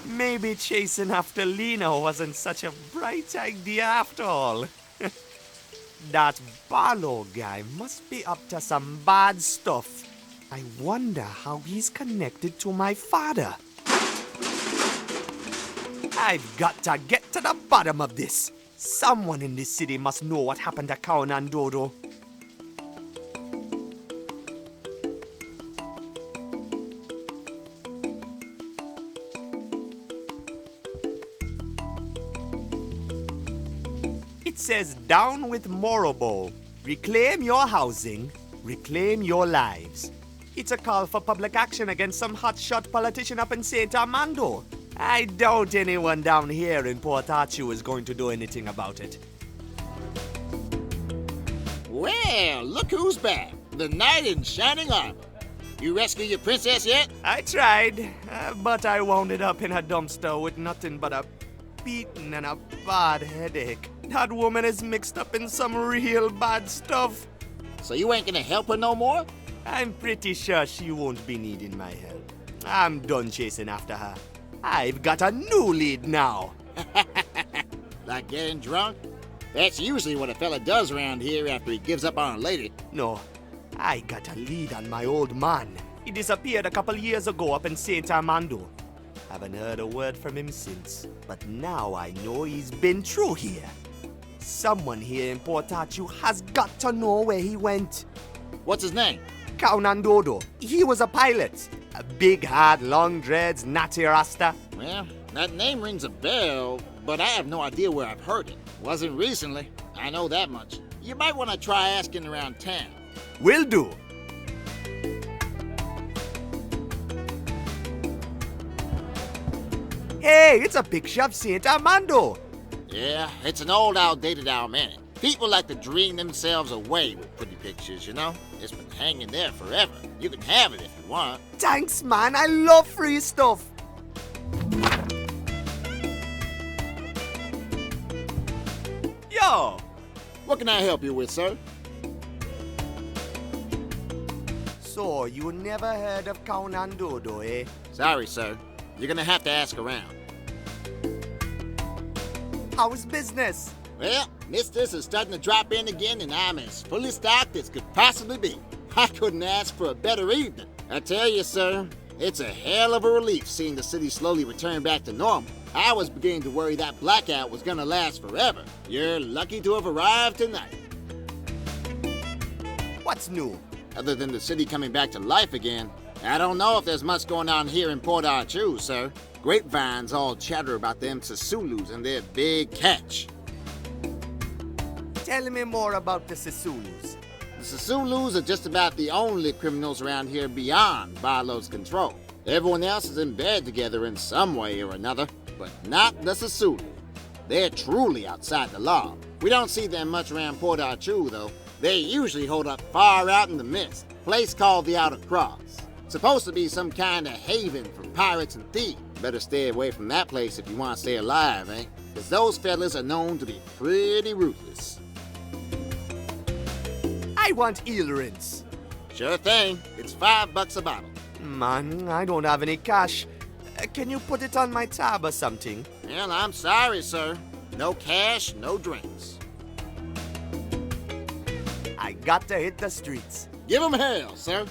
Maybe chasing after Lena wasn't such a bright idea after all. That Barlow guy must be up to some bad stuff. I wonder how he's connected to my father. I've got to get to the bottom of this. Someone in this city must know what happened to Count Andodo. It says, down with Morobo. Reclaim your housing, reclaim your lives. It's a call for public action against some hotshot politician up in St. Armando. I doubt anyone down here in Port Arthur is going to do anything about it. Well, look who's back. The knight in shining armor. You rescue your princess yet? I tried, but I wound it up in a dumpster with nothing but a beating and a bad headache. That woman is mixed up in some real bad stuff. So you ain't gonna help her no more? I'm pretty sure she won't be needing my help. I'm done chasing after her. I've got a new lead now. Like getting drunk? That's usually what a fella does around here after he gives up on a lady. No, I got a lead on my old man. He disappeared a couple years ago up in St. Armando. Haven't heard a word from him since, but now I know he's been through here. Someone here in Port Arthur has got to know where he went. What's his name? Count Andodo. He was a pilot. A big hat, long dreads, natty rasta. Well, that name rings a bell, but I have no idea where I've heard it. Wasn't recently. I know that much. You might want to try asking around town. Will do. Hey, it's a picture of St. Armando. Yeah, it's an old, outdated almanac. People like to dream themselves away with pretty pictures, you know? It's been hanging there forever. You can have it if you want. Thanks, man. I love free stuff. Yo! What can I help you with, sir? So, you never heard of Count Andodo, eh? Sorry, sir. You're gonna have to ask around. How's business? Well, Mistress is starting to drop in again, and I'm as fully stocked as could possibly be. I couldn't ask for a better evening. I tell you, sir, It's a hell of a relief seeing the city slowly return back to normal. I was beginning to worry that blackout was gonna last forever. You're lucky to have arrived tonight. What's new? Other than the city coming back to life again, I don't know if there's much going on here in Port Arthur, sir. Grapevines all chatter about them Sisulus and their big catch. Tell me more about the Sisulus. The Sisulus are just about the only criminals around here beyond Barlow's control. Everyone else is in bed together in some way or another, but not the Sisulu. They're truly outside the law. We don't see them much around Port Arthur, though. They usually hold up far out in the mist, a place called the Outer Cross. Supposed to be some kind of haven for pirates and thieves. Better stay away from that place if you want to stay alive, eh? Because those fellas are known to be pretty ruthless. I want eel rinse. Sure thing. It's $5 a bottle. Man, I don't have any cash. Can you put it on my tab or something? Well, I'm sorry, sir. No cash, no drinks. I got to hit the streets. Give 'em hell, sir.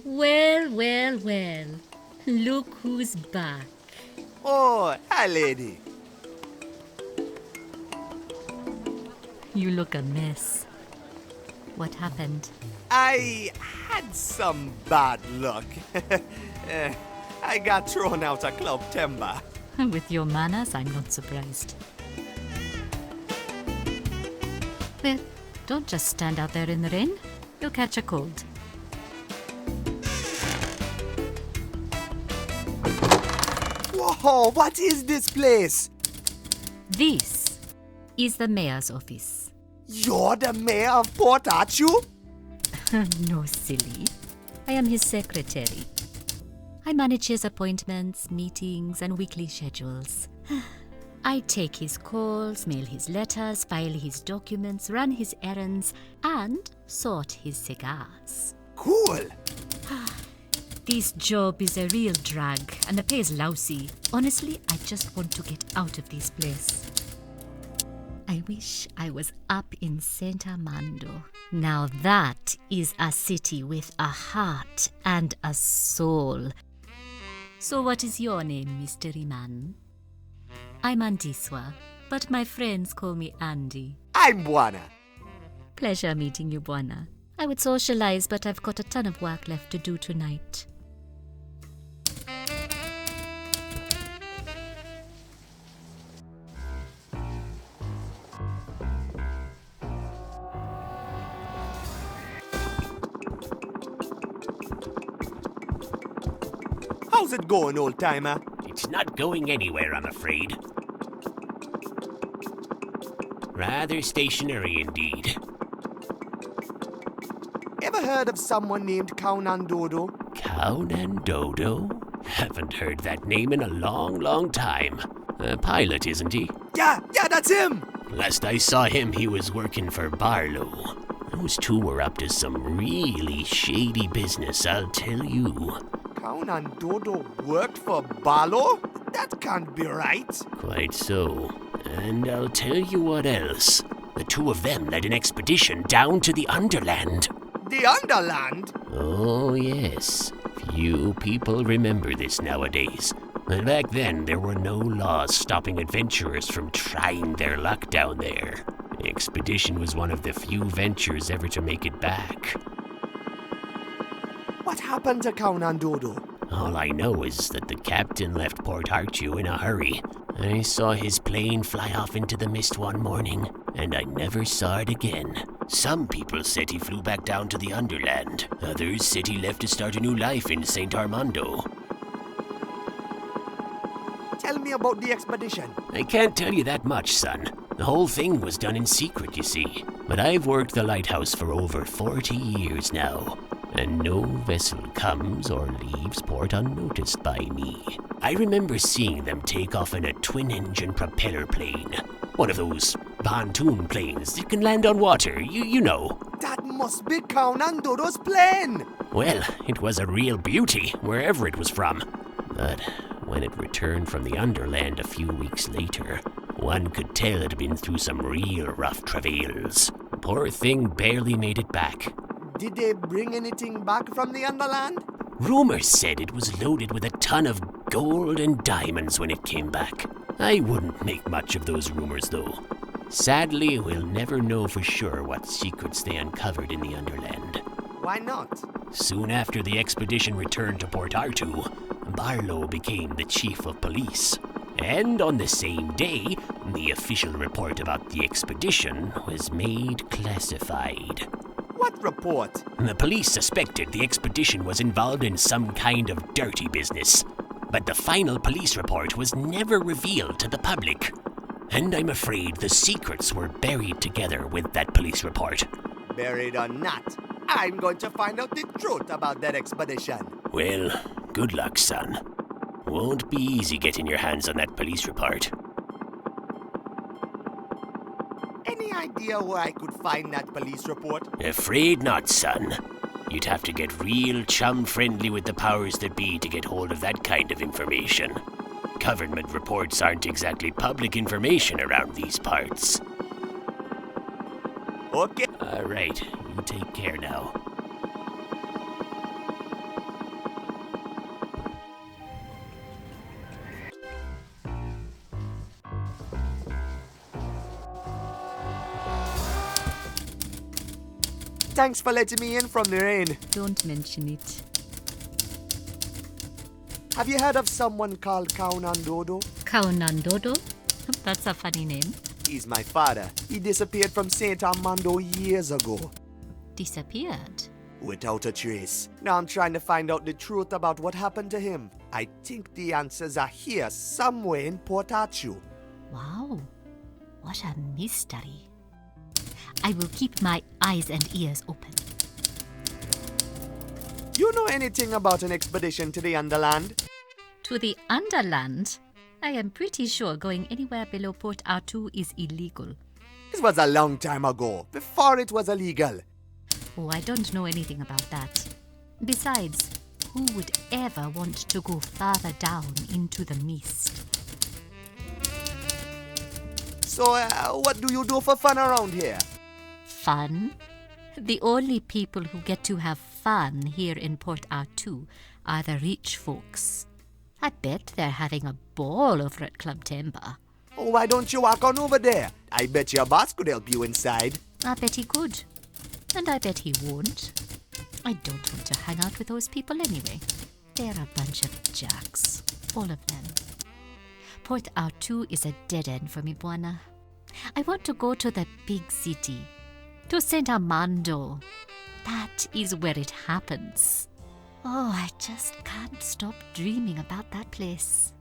Well, well, well. Look who's back. Oh, hi, lady. You look a mess. What happened? I had some bad luck. I got thrown out of Club Timber. With your manners, I'm not surprised. Well, don't just stand out there in the rain. You'll catch a cold. Whoa, what is this place? This is the mayor's office. You're the mayor of Port Arthur? No, silly. I am his secretary. I manage his appointments, meetings, and weekly schedules. I take his calls, mail his letters, file his documents, run his errands, and sort his cigars. Cool. This job is a real drag, and the pay is lousy. Honestly, I just want to get out of this place. I wish I was up in Saint Armando. Now that is a city with a heart and a soul. So what is your name, mystery man? I'm Andiswa, but my friends call me Andy. I'm Buana. Pleasure meeting you, Buana. I would socialize, but I've got a ton of work left to do tonight. How's it going, old-timer? It's not going anywhere, I'm afraid. Rather stationary indeed. Ever heard of someone named Kaunandodo? Kaunandodo? Haven't heard that name in a long, long time. A pilot, isn't he? Yeah, that's him! Last I saw him, he was working for Barlow. Those two were up to some really shady business, I'll tell you. Kaunandodo worked for Barlow? That can't be right. Quite so. And I'll tell you what else. The two of them led an expedition down to the Underland. The Underland? Oh, yes. Few people remember this nowadays. But back then, there were no laws stopping adventurers from trying their luck down there. The expedition was one of the few ventures ever to make it back. What happened to Kaunandodo? All I know is that the captain left Port Arthur in a hurry. I saw his plane fly off into the mist one morning, and I never saw it again. Some people said he flew back down to the Underland. Others said he left to start a new life in Saint Armando. Tell me about the expedition. I can't tell you that much, son. The whole thing was done in secret, you see. But I've worked the lighthouse for over 40 years now, and no vessel comes or leaves port unnoticed by me. I remember seeing them take off in a twin-engine propeller plane. One of those pontoon planes that can land on water, you know. That must be Kaunandodo's plane! Well, it was a real beauty, wherever it was from. But When it returned from the Underland a few weeks later, one could tell it had been through some real rough travails. Poor thing barely made it back. Did they bring anything back from the Underland? Rumors said it was loaded with a ton of gold and diamonds when it came back. I wouldn't make much of those rumors, though. Sadly, we'll never know for sure what secrets they uncovered in the Underland. Why not? Soon after the expedition returned to Port Artoo, Barlow became the chief of police. And on the same day, the official report about the expedition was made classified. What report? The police suspected the expedition was involved in some kind of dirty business. But the final police report was never revealed to the public. And I'm afraid the secrets were buried together with that police report. Buried or not, I'm going to find out the truth about that expedition. Well, good luck, son. Won't be easy getting your hands on that police report. Any idea where I could find that police report? Afraid not, son. You'd have to get real chum-friendly with the powers that be to get hold of that kind of information. Government reports aren't exactly public information around these parts. Okay. All right, you take care now. Thanks for letting me in from the rain. Don't mention it. Have you heard of someone called Kaunandodo? Kaunandodo? That's a funny name. He's my father. He disappeared from St. Armando years ago. Disappeared? Without a trace. Now I'm trying to find out the truth about what happened to him. I think the answers are here somewhere in Port Artoo. Wow. What a mystery. I will keep my eyes and ears open. You know anything about an expedition to the Underland? To the Underland? I am pretty sure going anywhere below Port Artoo is illegal. This was a long time ago, before it was illegal. Oh, I don't know anything about that. Besides, who would ever want to go farther down into the mist? So, what do you do for fun around here? Fun? The only people who get to have fun here in Port Artoo are the rich folks. I bet they're having a ball over at Club Timber. Oh, why don't you walk on over there? I bet your boss could help you inside. I bet he could. And I bet he won't. I don't want to hang out with those people anyway. They're a bunch of jacks. All of them. Port Artoo is a dead end for me, Buana. I want to go to the big city. To St. Armando. That is where it happens. Oh, I just can't stop dreaming about that place.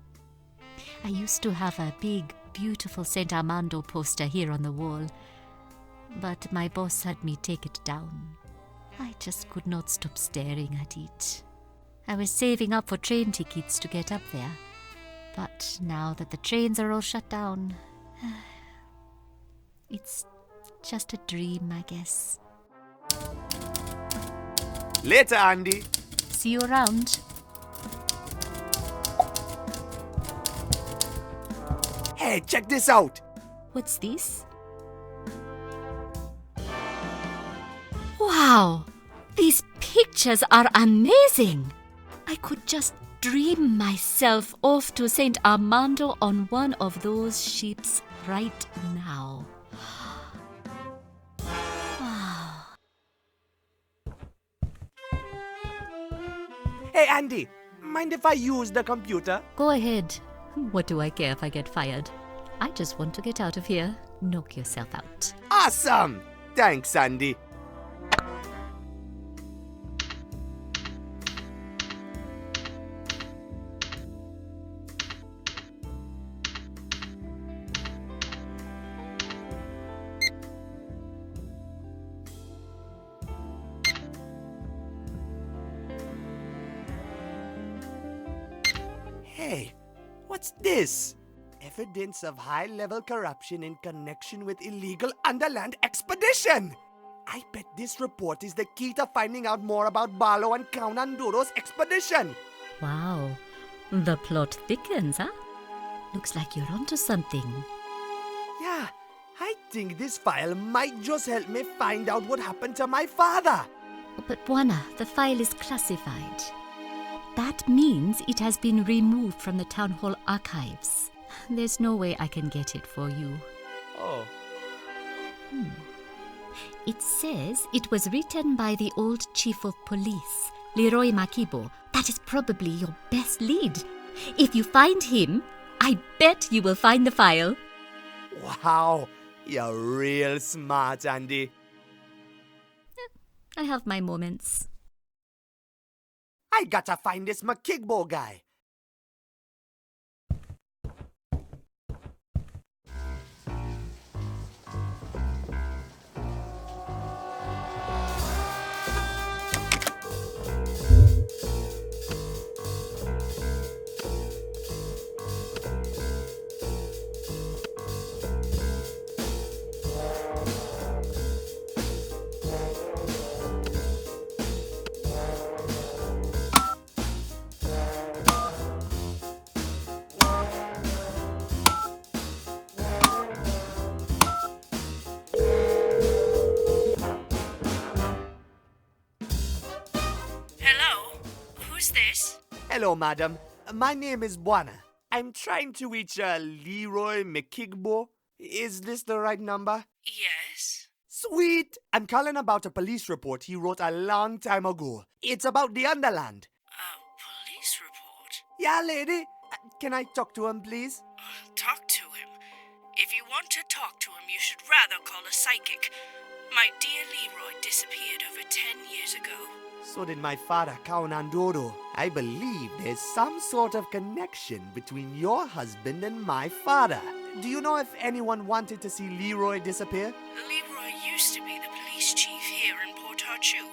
I used to have a big, beautiful St. Armando poster here on the wall, but my boss had me take it down. I just could not stop staring at it. I was saving up for train tickets to get up there, but now that the trains are all shut down, it's just a dream, I guess. Later, Andy. See you around. Hey, check this out. What's this? Wow! These pictures are amazing! I could just dream myself off to St. Armando on one of those ships right now. Hey, Andy, mind if I use the computer? Go ahead. What do I care if I get fired? I just want to get out of here. Knock yourself out. Awesome! Thanks, Andy. Hey, what's this? Evidence of high-level corruption in connection with illegal underland expedition. I bet this report is the key to finding out more about Barlow and Kaunandodo's expedition. Wow. The plot thickens, huh? Looks like you're onto something. Yeah, I think this file might just help me find out what happened to my father. But Buana, the file is classified. That means it has been removed from the town hall archives. There's no way I can get it for you. Oh. It says it was written by the old chief of police, Leroy Makibo. That is probably your best lead. If you find him, I bet you will find the file. Wow, you're real smart, Andy. I have my moments. I gotta find this Makigbo guy. Hello, madam. My name is Buana. I'm trying to reach Leroy Makigbo. Is this the right number? Yes. Sweet! I'm calling about a police report he wrote a long time ago. It's about the Underland. A police report? Yeah, lady. Can I talk to him, please? Talk to him? If you want to talk to him, you should rather call a psychic. My dear Leroy disappeared over 10 years ago. So did my father, Kaunan Dodo. I believe there's some sort of connection between your husband and my father. Do you know if anyone wanted to see Leroy disappear? Leroy used to be the police chief here in Port Archu,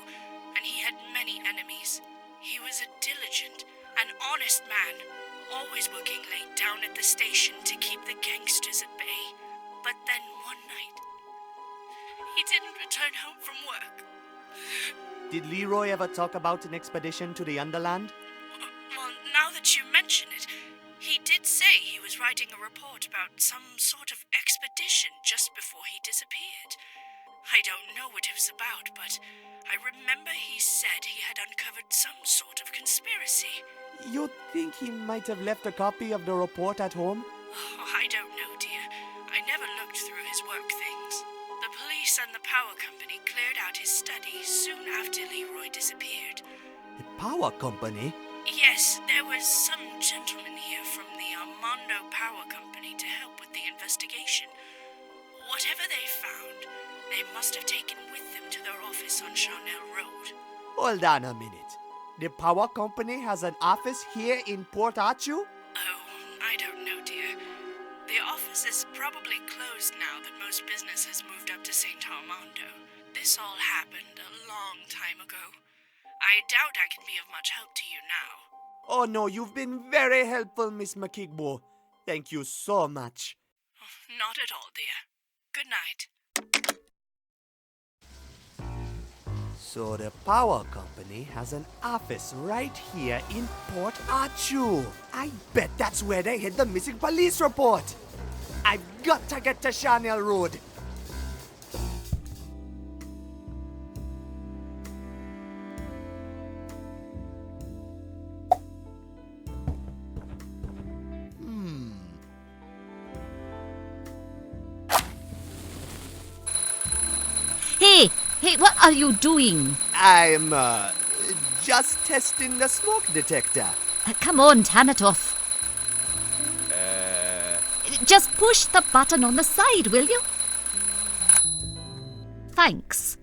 and he had many enemies. He was a diligent and honest man, always working late down at the station to keep the gangsters at bay. But then one night, he didn't return home from work. Did Leroy ever talk about an expedition to the Underland? Well, now that you mention it, he did say he was writing a report about some sort of expedition just before he disappeared. I don't know what it was about, but I remember he said he had uncovered some sort of conspiracy. You think he might have left a copy of the report at home? Oh, I don't know, dear. I never looked through his work things. The police and the power company cleared out his study soon after Leroy disappeared. The power company? Yes, there was some gentleman here from the Armando Power Company to help with the investigation. Whatever they found, they must have taken with them to their office on Charnel Road. Hold on a minute. The power company has an office here in Port Archu? Oh, I don't know, dear. The office is probably closed now that most business has moved up to St. Armando. This all happened a long time ago. I doubt I can be of much help to you now. Oh no, you've been very helpful, Miss Makigbo. Thank you so much. Not at all, dear. Good night. So the power company has an office right here in Port Archu. I bet that's where they hid the missing police report. I've got to get to Charnel Road. Hey, what are you doing? I'm, just testing the smoke detector. Come on, turn it off. Just push the button on the side, will you? Thanks.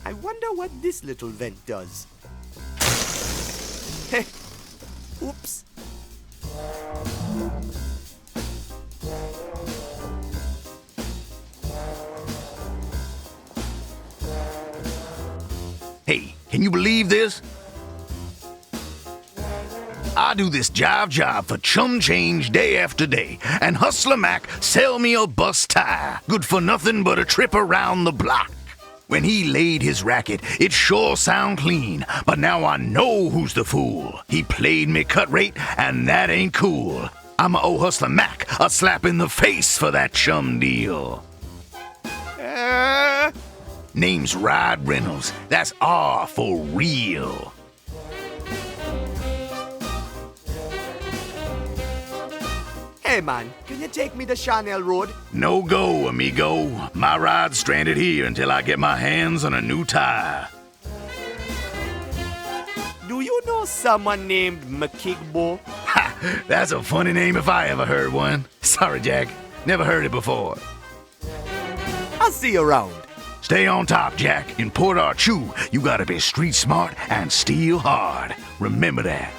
I wonder what this little vent does. Hey, oops. Hey, can you believe this? I do this jive job for chum change day after day, and Hustler Mac sell me a bust tire, good for nothing but a trip around the block. When he laid his racket, it sure sound clean, but now I know who's the fool. He played me cut rate, and that ain't cool. I'ma owe Hustler Mac a slap in the face for that chum deal. Name's Rod Reynolds. That's R for real. Hey man, can you take me to Chanel Road? No go, amigo. My ride's stranded here until I get my hands on a new tire. Do you know someone named McKigbo? Ha! That's a funny name if I ever heard one. Sorry, Jack. Never heard it before. I'll see you around. Stay on top, Jack. In Port Archu, you gotta be street smart and steal hard. Remember that.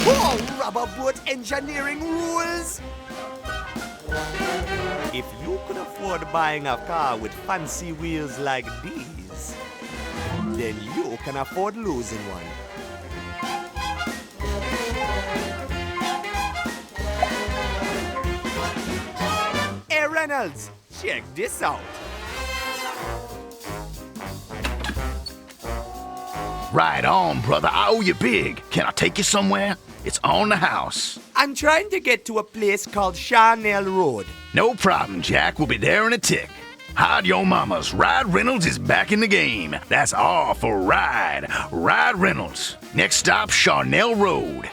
Whoa, rubber boat engineering rules! If you could afford buying a car with fancy wheels like these, then you can afford losing one. Hey Reynolds, check this out. Right on, brother. I owe you big. Can I take you somewhere? It's on the house. I'm trying to get to a place called Chanel Road. No problem, Jack. We'll be there in a tick. Hide your mamas. Ride Reynolds is back in the game. That's R for ride. Ride Reynolds. Next stop, Chanel Road.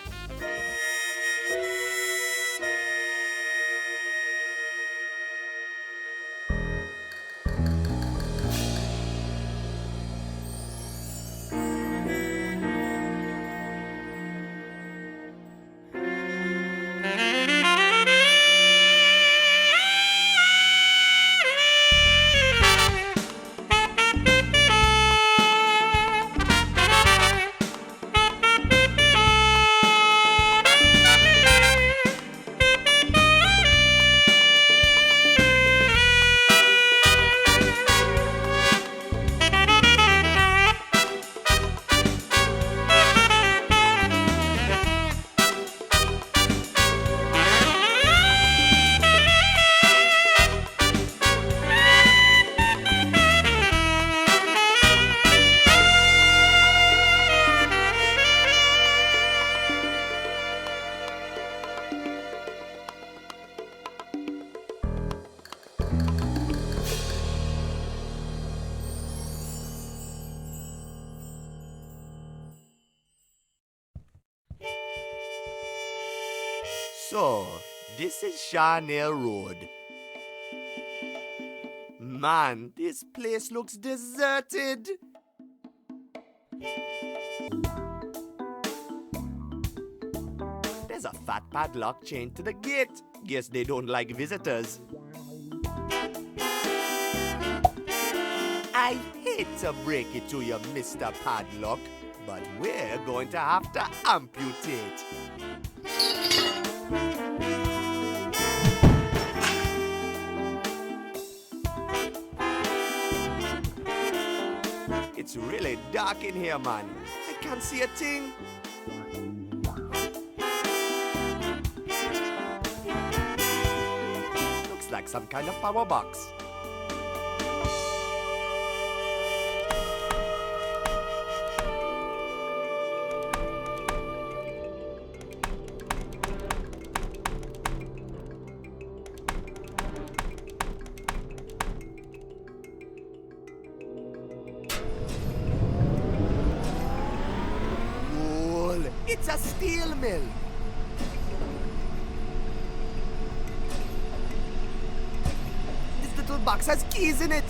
So, this is Chanel Road. Man, this place looks deserted. There's a fat padlock chained to the gate. Guess they don't like visitors. I hate to break it to you, Mr. Padlock, but we're going to have to amputate. It's really dark in here, man. I can't see a thing. Looks like some kind of power box. It's a steel mill. This little box has keys in it.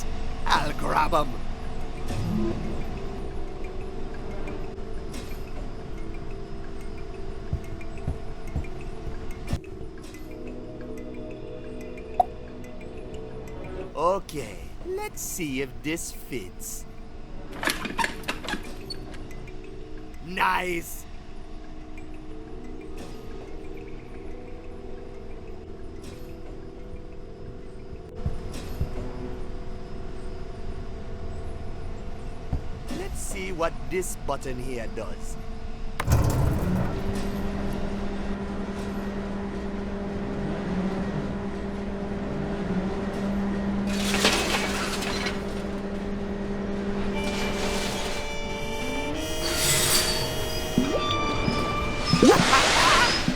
I'll grab them. Okay, Let's see if this fits. Nice! Let's see what this button here does.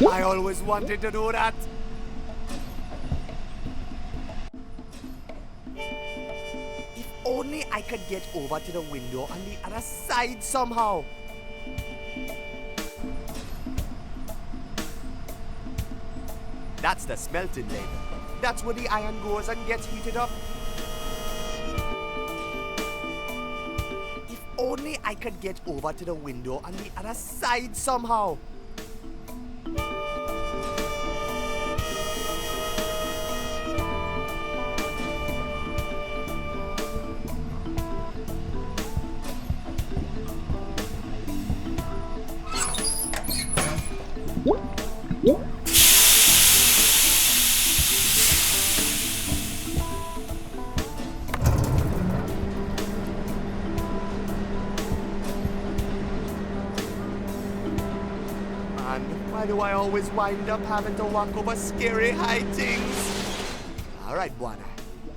I always wanted to do that. If only I could get over to the window on the other side somehow. That's the smelting label. That's where the iron goes and gets heated up. If only I could get over to the window on the other side somehow. Why do I always wind up having to walk over scary high things? Alright, Buana.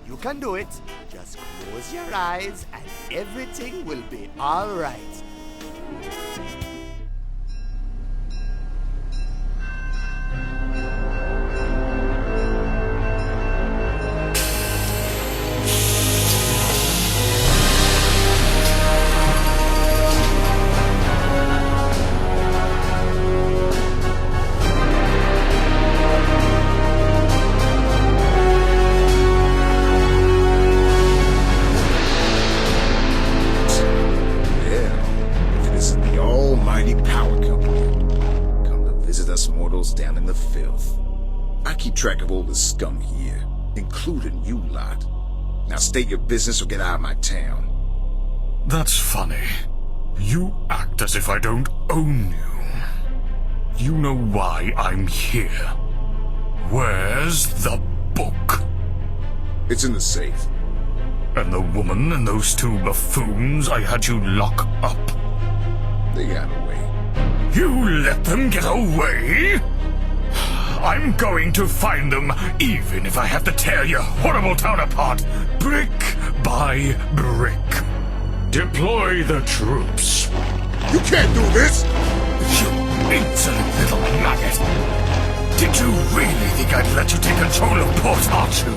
You can do it. Just close your eyes and everything will be alright. Down in the filth. I keep track of all the scum here, including you lot. Now state your business or get out of my town. That's funny. You act as if I don't own you. You know why I'm here. Where's the book? It's in the safe. And the woman and those two buffoons I had you lock up? They got away. You let them get away? I'm going to find them, even if I have to tear your horrible town apart, brick by brick. Deploy the troops. You can't do this! You insolent little maggot! Did you really think I'd let you take control of Port Archu?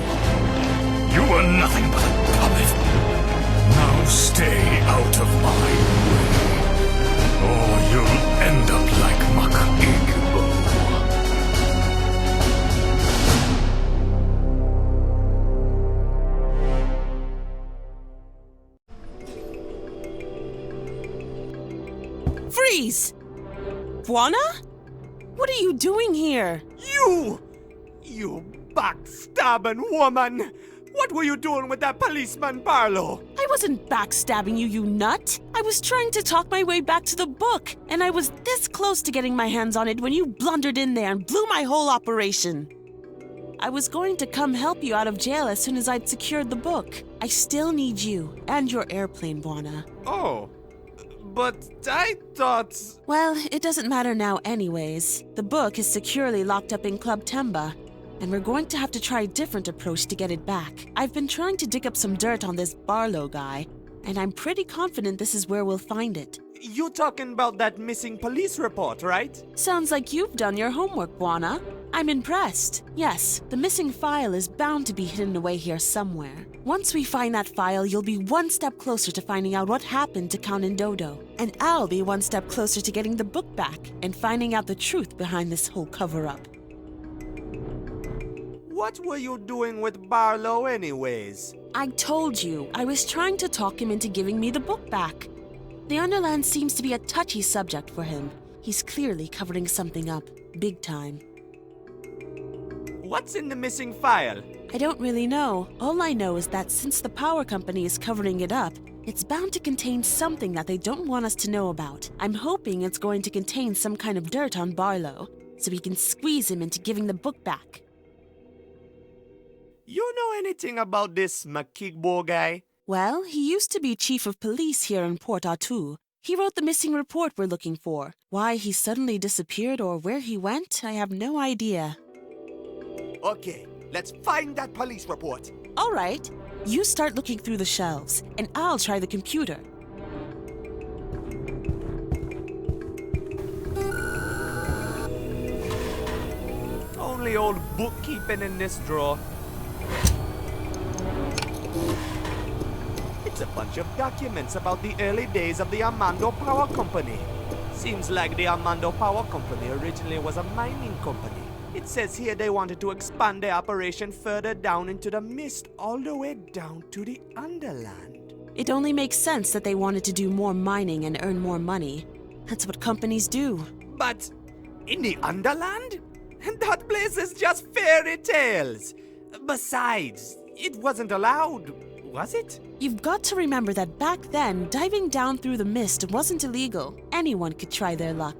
You were nothing but a puppet. Now stay out of my way, or you'll end up like Maka Igbo. Freeze! Buana? What are you doing here? You backstabbing woman! What were you doing with that policeman Barlow? I wasn't backstabbing you, you nut. I was trying to talk my way back to the book, and I was this close to getting my hands on it when you blundered in there and blew my whole operation. I was going to come help you out of jail as soon as I'd secured the book. I still need you and your airplane, Buana. Oh, but I thought... Well, it doesn't matter now anyways. The book is securely locked up in Club Temba, and we're going to have to try a different approach to get it back. I've been trying to dig up some dirt on this Barlow guy, and I'm pretty confident this is where we'll find it. You talking about that missing police report, right? Sounds like you've done your homework, Buana. I'm impressed. Yes, the missing file is bound to be hidden away here somewhere. Once we find that file, you'll be one step closer to finding out what happened to Count Dodo. And I'll be one step closer to getting the book back and finding out the truth behind this whole cover-up. What were you doing with Barlow anyways? I told you, I was trying to talk him into giving me the book back. The Underland seems to be a touchy subject for him. He's clearly covering something up, big time. What's in the missing file? I don't really know. All I know is that since the power company is covering it up, it's bound to contain something that they don't want us to know about. I'm hoping it's going to contain some kind of dirt on Barlow, so we can squeeze him into giving the book back. You know anything about this McKigbo guy? Well, he used to be chief of police here in Port Artoo. He wrote the missing report we're looking for. Why he suddenly disappeared or where he went, I have no idea. Okay, let's find that police report. All right. You start looking through the shelves, and I'll try the computer. Only old bookkeeping in this drawer. It's a bunch of documents about the early days of the Armando Power Company. Seems like the Armando Power Company originally was a mining company. It says here they wanted to expand their operation further down into the mist, all the way down to the underland. It only makes sense that they wanted to do more mining and earn more money. That's what companies do. But in the underland? That place is just fairy tales. Besides, it wasn't allowed, was it? You've got to remember that back then, diving down through the mist wasn't illegal. Anyone could try their luck.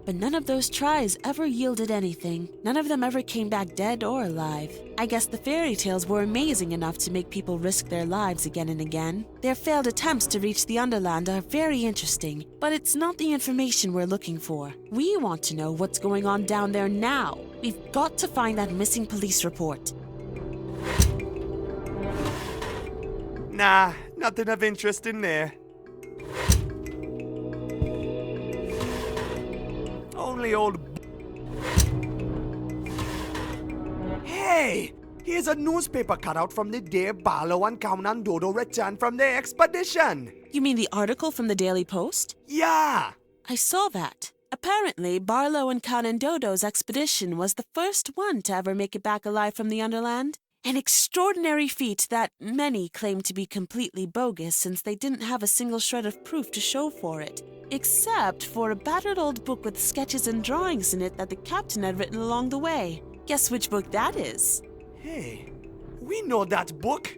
But none of those tries ever yielded anything. None of them ever came back dead or alive. I guess the fairy tales were amazing enough to make people risk their lives again and again. Their failed attempts to reach the Underland are very interesting, but it's not the information we're looking for. We want to know what's going on down there now. We've got to find that missing police report. Nah, nothing of interest in there. Only old... Hey! Here's a newspaper cutout from the day Barlow and Count Dodo returned from their expedition. You mean the article from the Daily Post? Yeah! I saw that. Apparently, Barlow and Count Dodo's expedition was the first one to ever make it back alive from the Underland. An extraordinary feat that many claim to be completely bogus since they didn't have a single shred of proof to show for it. Except for a battered old book with sketches and drawings in it that the captain had written along the way. Guess which book that is? Hey, we know that book.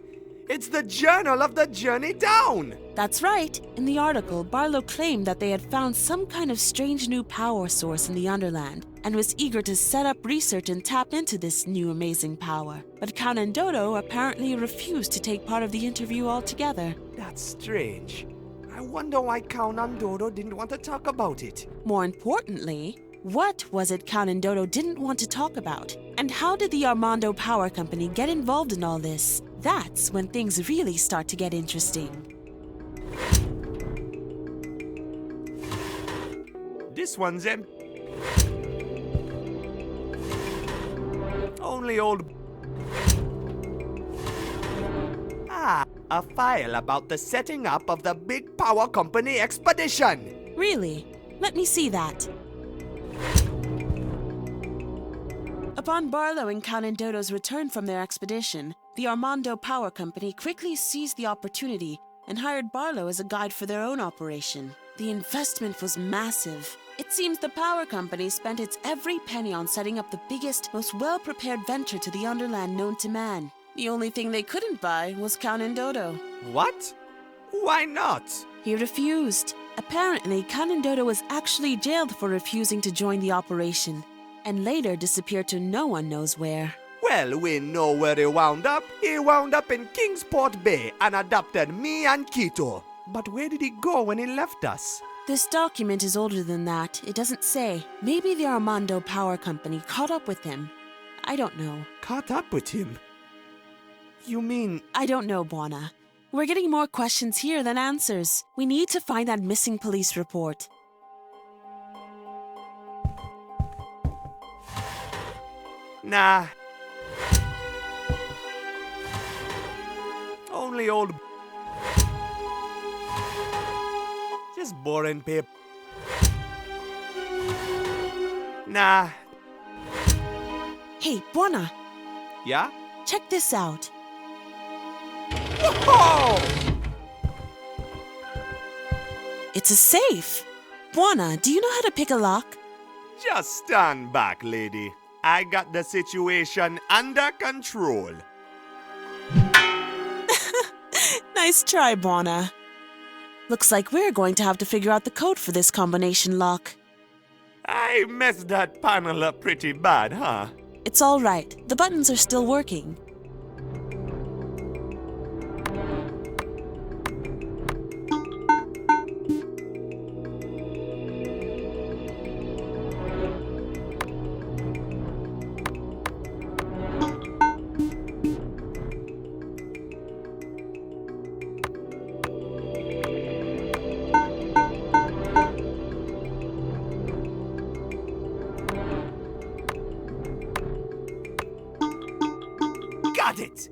It's the Journal of the Journey Down. That's right. In the article, Barlow claimed that they had found some kind of strange new power source in the Underland and was eager to set up research and tap into this new amazing power. But Count and Dodo apparently refused to take part of the interview altogether. That's strange. I wonder why Count and Dodo didn't want to talk about it. More importantly, what was it Count and Dodo didn't want to talk about? And how did the Armando Power Company get involved in all this? That's when things really start to get interesting. This one's empty. Only old... Ah, a file about the setting up of the big power company expedition. Really? Let me see that. Upon Barlow and Count and Dodo's return from their expedition, the Armando Power Company quickly seized the opportunity and hired Barlow as a guide for their own operation. The investment was massive. It seems the power company spent its every penny on setting up the biggest, most well-prepared venture to the Underland known to man. The only thing they couldn't buy was Count and Dodo. What? Why not? He refused. Apparently, Count and Dodo was actually jailed for refusing to join the operation, and later disappeared to no one knows where. Well, we know where he wound up. He wound up in Kingsport Bay and adopted me and Quito. But where did he go when he left us? This document is older than that. It doesn't say. Maybe the Armando Power Company caught up with him. I don't know. Caught up with him? You mean... I don't know, Buona. We're getting more questions here than answers. We need to find that missing police report. Nah. Only old... Just boring paper. Nah. Hey, Buona. Yeah? Check this out. Whoa! It's a safe. Buona, do you know how to pick a lock? Just stand back, lady. I got the situation under control. Nice try, Buona. Looks like we're going to have to figure out the code for this combination lock. I messed that panel up pretty bad, huh? It's all right. The buttons are still working. Got it!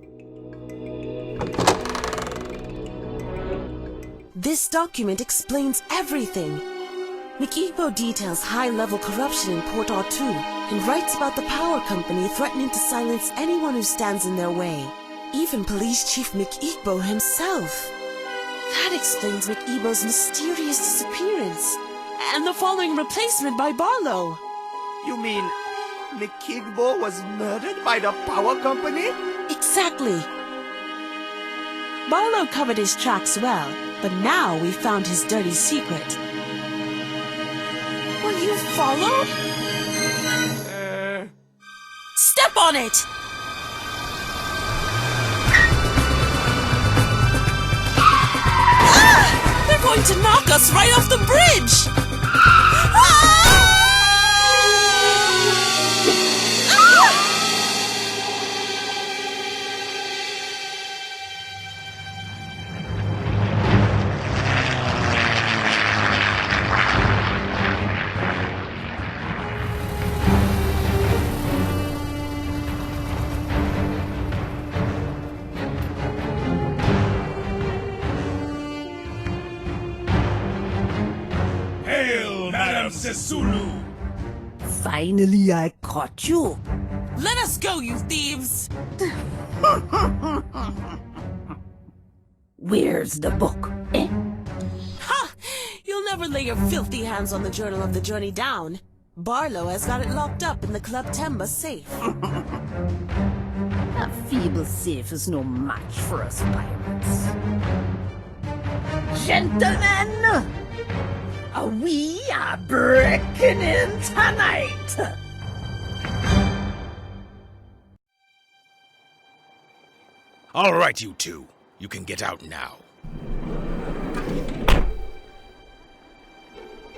This document explains everything. Mikibo details high-level corruption in Port R2 and writes about the power company threatening to silence anyone who stands in their way. Even Police Chief Mikibo himself. That explains Mikibo's mysterious disappearance and the following replacement by Barlow. You mean Mikigbo was murdered by the power company? Exactly. Barlow covered his tracks well, but now we found his dirty secret. Were you followed? Step on it! Ah! They're going to knock us right off the bridge! Hail, Madam Sisulu! Finally, I caught you. Let us go, you thieves! Where's the book? Eh? Ha! You'll never lay your filthy hands on the Journal of the Journey down. Barlow has got it locked up in the Club Temba safe. A feeble safe is no match for us pirates. Gentlemen, we are breaking in tonight. All right, you two. You can get out now.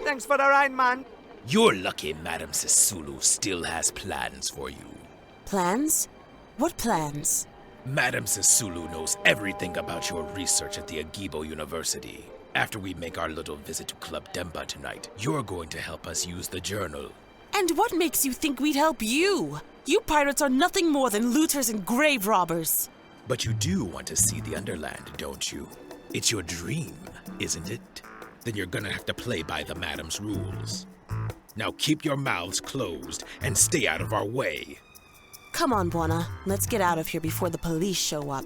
Thanks for the ride, man. You're lucky Madam Sisulu still has plans for you. Plans? What plans? Madam Sisulu knows everything about your research at the Agibo University. After we make our little visit to Club Demba tonight, you're going to help us use the journal. And what makes you think we'd help you? You pirates are nothing more than looters and grave robbers. But you do want to see the Underland, don't you? It's your dream, isn't it? Then you're gonna have to play by the Madam's rules. Now keep your mouths closed and stay out of our way. Come on, Buona. Let's get out of here before the police show up.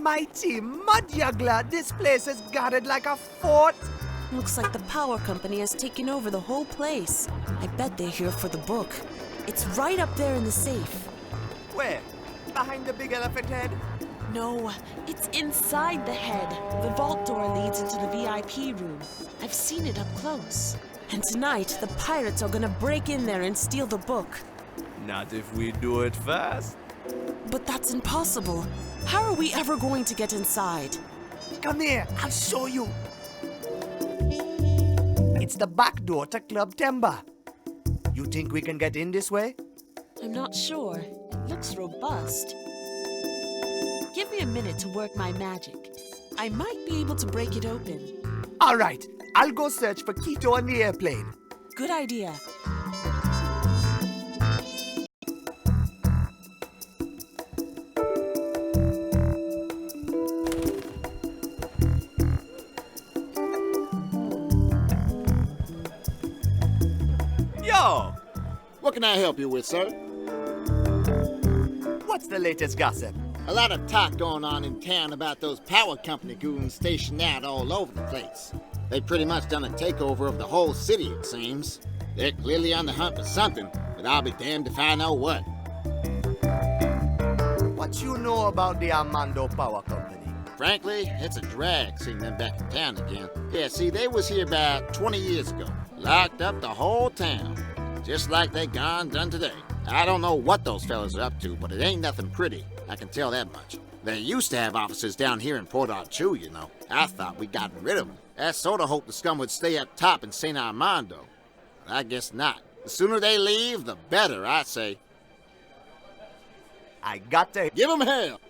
Mighty Mudjuggler, this place is guarded like a fort. Looks like the power company has taken over the whole place. I bet they're here for the book. It's right up there in the safe. Where? Behind the big elephant head? No, it's inside the head. The vault door leads into the VIP room. I've seen it up close. And tonight, the pirates are gonna break in there and steal the book. Not if we do it fast. But that's impossible. How are we ever going to get inside? Come here, I'll show you. It's the back door to Club Temba. You think we can get in this way? I'm not sure. It looks robust. Give me a minute to work my magic. I might be able to break it open. All right, I'll go search for Quito on the airplane. Good idea. Yo! What can I help you with, sir? What's the latest gossip? A lot of talk going on in town about those power company goons stationed out all over the place. They've pretty much done a takeover of the whole city, it seems. They're clearly on the hunt for something, but I'll be damned if I know what. know about the Armando Power Company? Frankly, it's a drag seeing them back in town again. Yeah, see, they was here about 20 years ago. Locked up the whole town. Just like they done today. I don't know what those fellas are up to, but it ain't nothing pretty. I can tell that much. They used to have offices down here in Port Arthur, you know. I thought we'd gotten rid of them. I sort of hoped the scum would stay up top in St. Armando. But I guess not. The sooner they leave, the better, I say. I got to give them hell.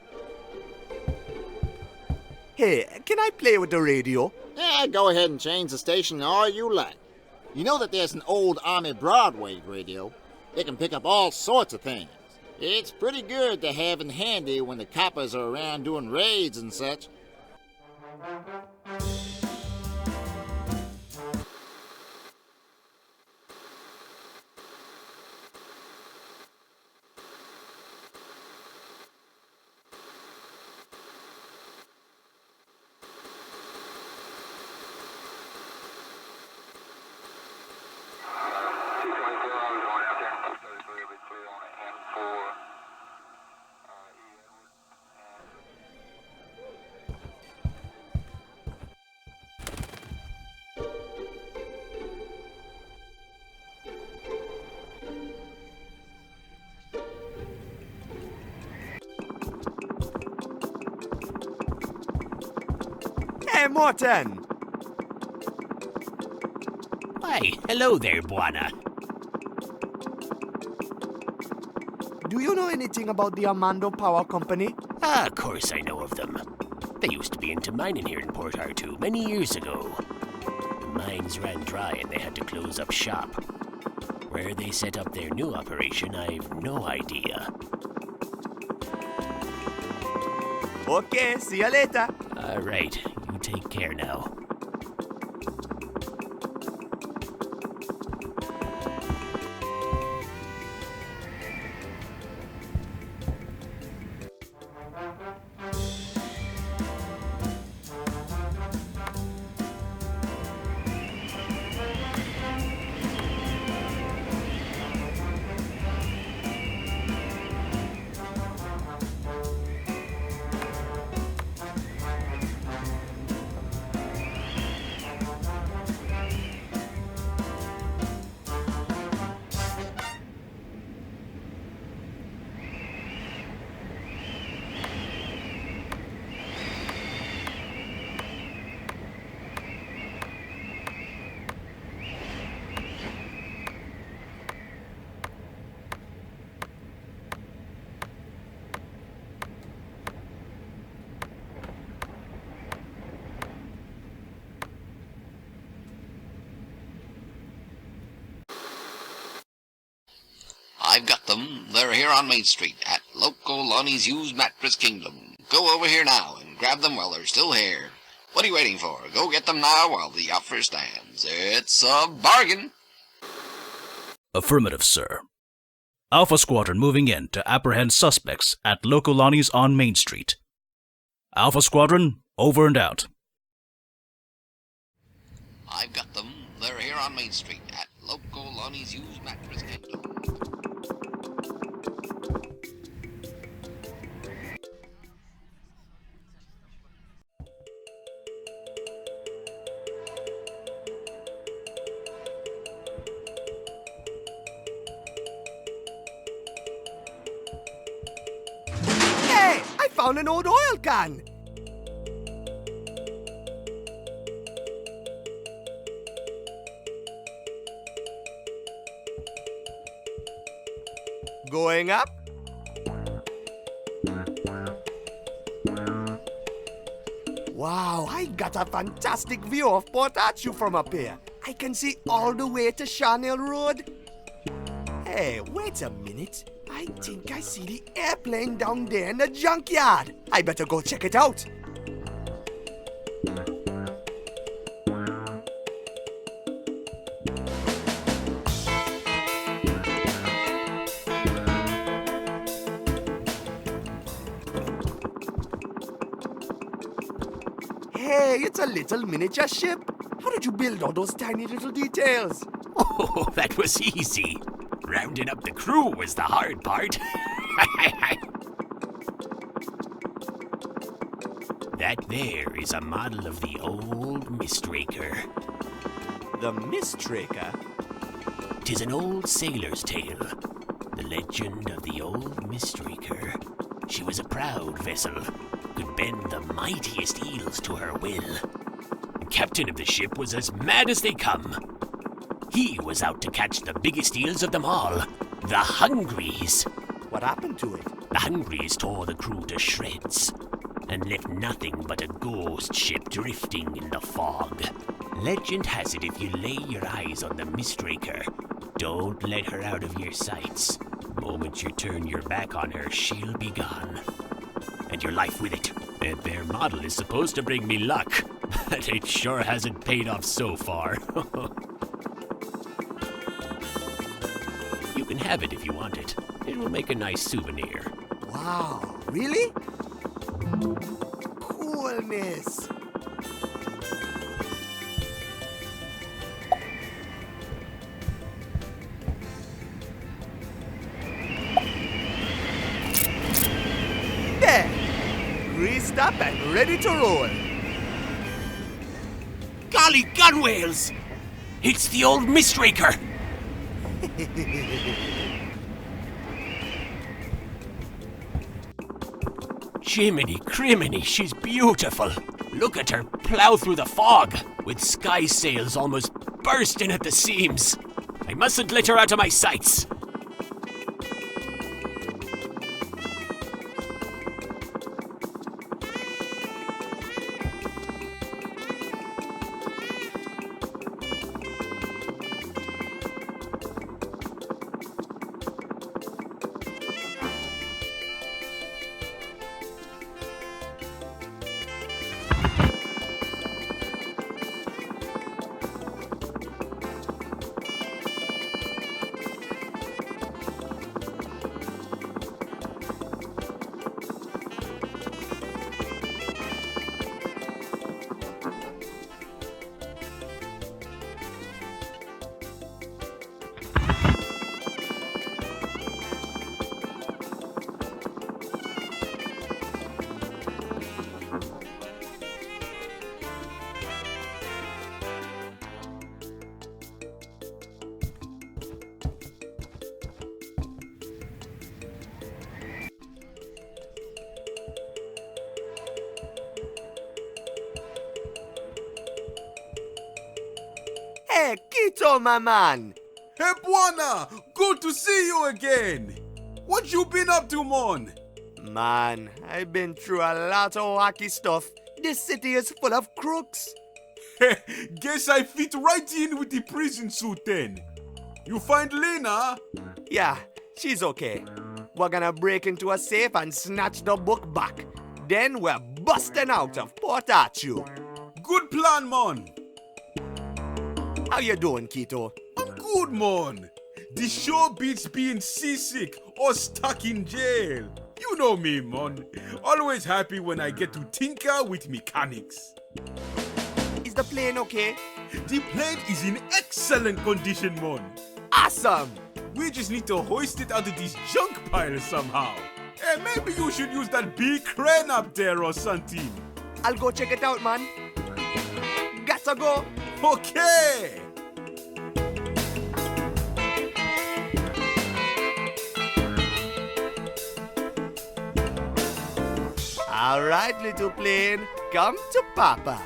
Hey, can I play with the radio? Yeah, go ahead and change the station all you like. You know that there's an old Army Broadway radio. It can pick up all sorts of things. It's pretty good to have in handy when the coppers are around doing raids and such. Hey, Morton! Why, hello there, Buana. Do you know anything about the Armando Power Company? Ah, of course I know of them. They used to be into mining here in Port Arthur many years ago. The mines ran dry and they had to close up shop. Where they set up their new operation, I've no idea. Okay, see you later. All right, you take care now. I've got them. They're here on Main Street at local Lonnie's Used Mattress Kingdom. Go over here now and grab them while they're still here. What are you waiting for? Go get them now while the offer stands. It's a bargain. Affirmative, sir. Alpha Squadron moving in to apprehend suspects at local Lonnie's on Main Street. Alpha Squadron, over and out. I've got them. They're here on Main Street at local Lonnie's Used Mattress Kingdom. Hey, I found an old oil can. Going up. Wow, I got a fantastic view of Port Arthur from up here. I can see all the way to Charnel Road. Hey, wait a minute. I think I see the airplane down there in the junkyard. I better go check it out. Hey, it's a little miniature ship. How did you build all those tiny little details? Oh, that was easy. Rounding up the crew was the hard part. That there is a model of the old Mistraker. The Mistraker? 'Tis an old sailor's tale. The legend of the old Mistraker. She was a proud vessel, could bend the mightiest eels to her will. The captain of the ship was as mad as they come. He was out to catch the biggest eels of them all, the Hungries. What happened to it? The Hungries tore the crew to shreds and left nothing but a ghost ship drifting in the fog. Legend has it if you lay your eyes on the Mistraker, don't let her out of your sights. The moment you turn your back on her, she'll be gone. And your life with it. And their model is supposed to bring me luck, but it sure hasn't paid off so far. You can have it if you want it. It will make a nice souvenir. Wow, really? Coolness. There! Greased up and ready to roll. Golly gunwales! It's the old Mistraker! Jiminy criminy, she's beautiful. Look at her plow through the fog, with sky sails almost bursting at the seams. I mustn't let her out of my sights. Hey, Quito, my man! Hey, Buana! Good to see you again! What you been up to, mon? Man, I've been through a lot of wacky stuff. This city is full of crooks. Guess I fit right in with the prison suit then. You find Lena? Yeah, she's okay. We're gonna break into a safe and snatch the book back. Then we're busting out of Port Arthur. Good plan, mon. How you doing, Quito? I'm good, mon. The show beats being seasick or stuck in jail. You know me, mon. Always happy when I get to tinker with mechanics. Is the plane okay? The plane is in excellent condition, mon. Awesome! We just need to hoist it out of this junk pile somehow. Hey, maybe you should use that big crane up there or something. I'll go check it out, man. Gotta go. Okay. All right, little plane. Come to Papa.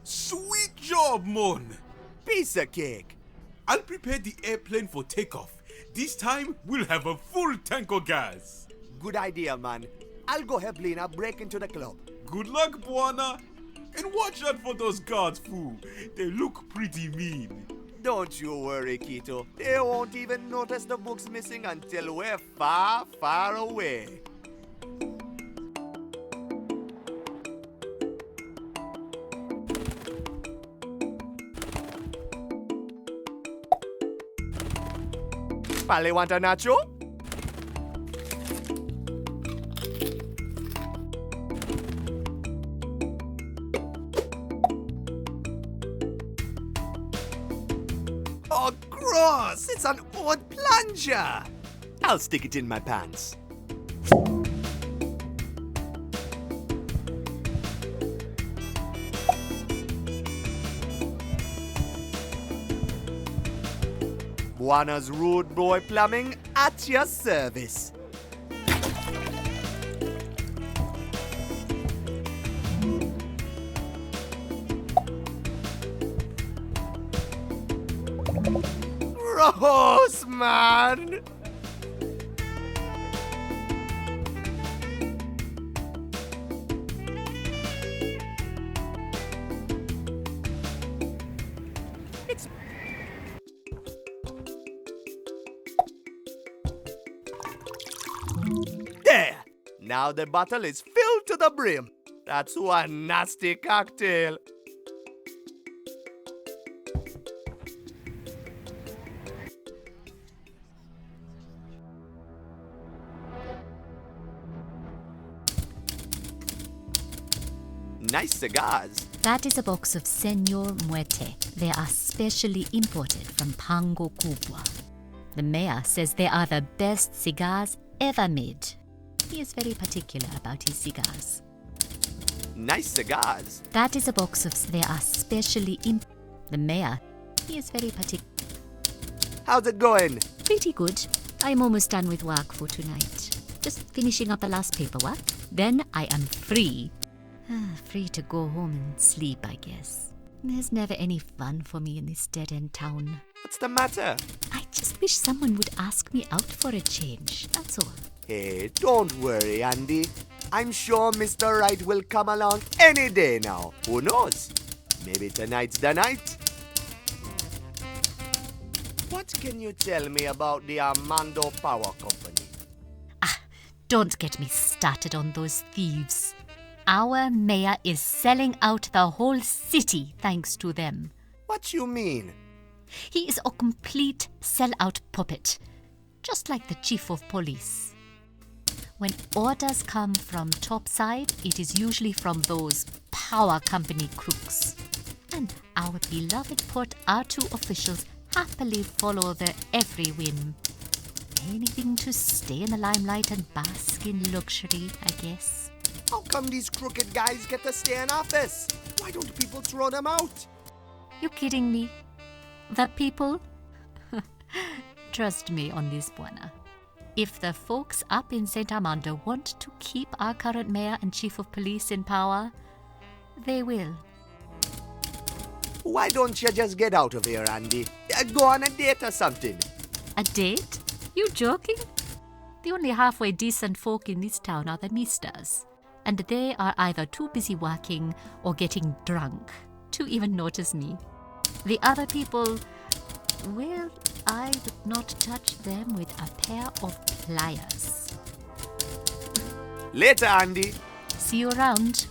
Sweet job, mon. Piece of cake. I'll prepare the airplane for takeoff. This time, we'll have a full tank of gas. Good idea, man. I'll go help Lena break into the club. Good luck, Buana. And watch out for those guards, fool. They look pretty mean. Don't you worry, Quito. They won't even notice the book's missing until we're far, far away. Pale, want a nacho? Oh, gross! It's an powered plunger! I'll stick it in my pants. Buana's Rude Boy Plumbing at your service. Gross, man! There! Now the bottle is filled to the brim. That's one nasty cocktail. Nice cigars. That is a box of Senor Muerte. They are specially imported from Pango Kubwa. The mayor says they are the best cigars ever made. He is very particular about his cigars. Nice cigars. That is a box of... They are specially The mayor, he is very particular. How's it going? Pretty good. I'm almost done with work for tonight. Just finishing up the last paperwork. Then I am free. Free to go home and sleep, I guess. There's never any fun for me in this dead-end town. What's the matter? I just wish someone would ask me out for a change, that's all. Hey, don't worry, Andy. I'm sure Mr. Right will come along any day now. Who knows? Maybe tonight's the night. What can you tell me about the Armando Power Company? Don't get me started on those thieves. Our mayor is selling out the whole city thanks to them. What you mean? He is a complete sellout puppet, just like the chief of police. When orders come from topside, it is usually from those power company crooks. And our beloved Port R2 officials happily follow their every whim. Anything to stay in the limelight and bask in luxury, I guess. How come these crooked guys get to stay in office? Why don't people throw them out? You kidding me? The people? Trust me on this, Buana. If the folks up in St. Armando want to keep our current mayor and chief of police in power, they will. Why don't you just get out of here, Andy? Go on a date or something. A date? You joking? The only halfway decent folk in this town are the Mistas, and they are either too busy working or getting drunk to even notice me. The other people, well, I would not touch them with a pair of pliers. Later, Andy. See you around.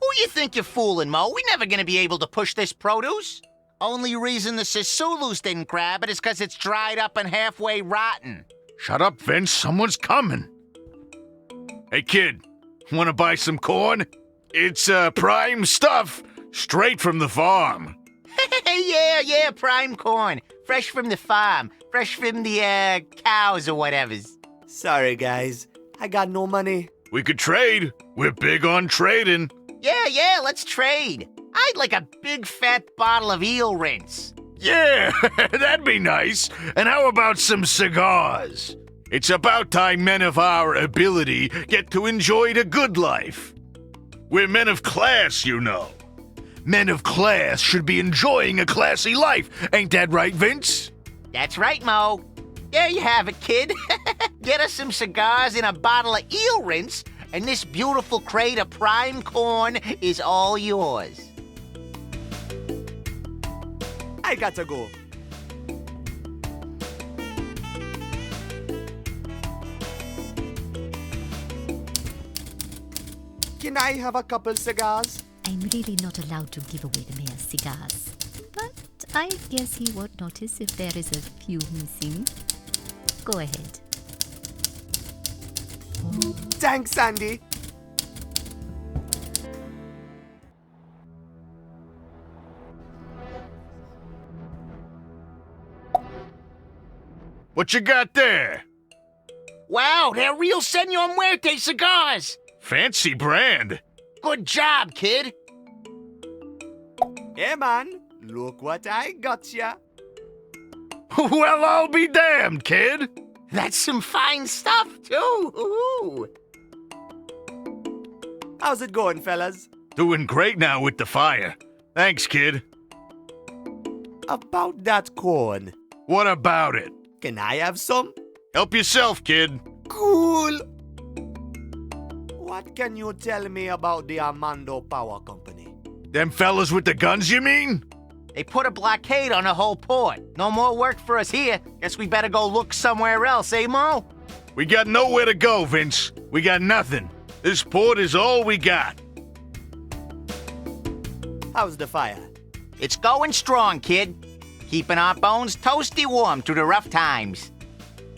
Who you think you're fooling, Mo? We're never gonna be able to push this produce. Only reason the Sisulus didn't grab it is because it's dried up and halfway rotten. Shut up, Vince. Someone's coming. Hey, kid. Want to buy some corn? It's, prime stuff. Straight from the farm. yeah, prime corn. Fresh from the farm. Fresh from the, cows or whatever's. Sorry, guys. I got no money. We could trade. We're big on trading. Yeah, let's trade. I'd like a big fat bottle of eel rinse. Yeah, that'd be nice. And how about some cigars? It's about time men of our ability get to enjoy the good life. We're men of class, you know. Men of class should be enjoying a classy life. Ain't that right, Vince? That's right, Mo. There you have it, kid. Get us some cigars and a bottle of eel rinse, and this beautiful crate of prime corn is all yours. I gotta go. Can I have a couple cigars? I'm really not allowed to give away the mayor's cigars. But I guess he won't notice if there is a few missing. Go ahead. Thanks, Sandy. What you got there? Wow, they're real Senor Muerte cigars! Fancy brand. Good job, kid. Hey, man. Look what I got ya. Well, I'll be damned, kid. That's some fine stuff, too. Ooh. How's it going, fellas? Doing great now with the fire. Thanks, kid. About that corn. What about it? Can I have some? Help yourself, kid. Cool. What can you tell me about the Armando Power Company? Them fellas with the guns, you mean? They put a blockade on the whole port. No more work for us here. Guess we better go look somewhere else, eh, Mo? We got nowhere to go, Vince. We got nothing. This port is all we got. How's the fire? It's going strong, kid. Keeping our bones toasty warm through the rough times.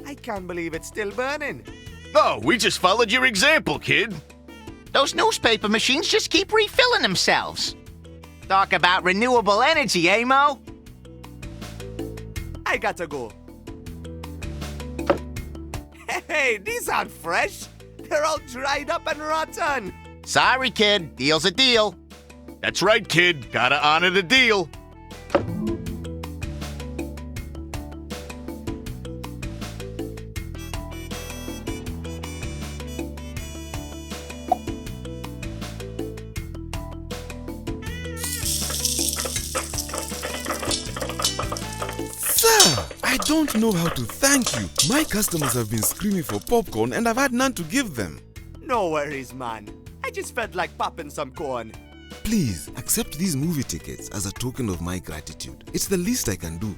I can't believe it's still burning. Oh, we just followed your example, kid. Those newspaper machines just keep refilling themselves. Talk about renewable energy, eh, Mo? I gotta go. Hey, these aren't fresh. They're all dried up and rotten. Sorry, kid. Deal's a deal. That's right, kid. Gotta honor the deal. Sir, I don't know how to thank you. My customers have been screaming for popcorn and I've had none to give them. No worries, man. I just felt like popping some corn. Please, accept these movie tickets as a token of my gratitude. It's the least I can do.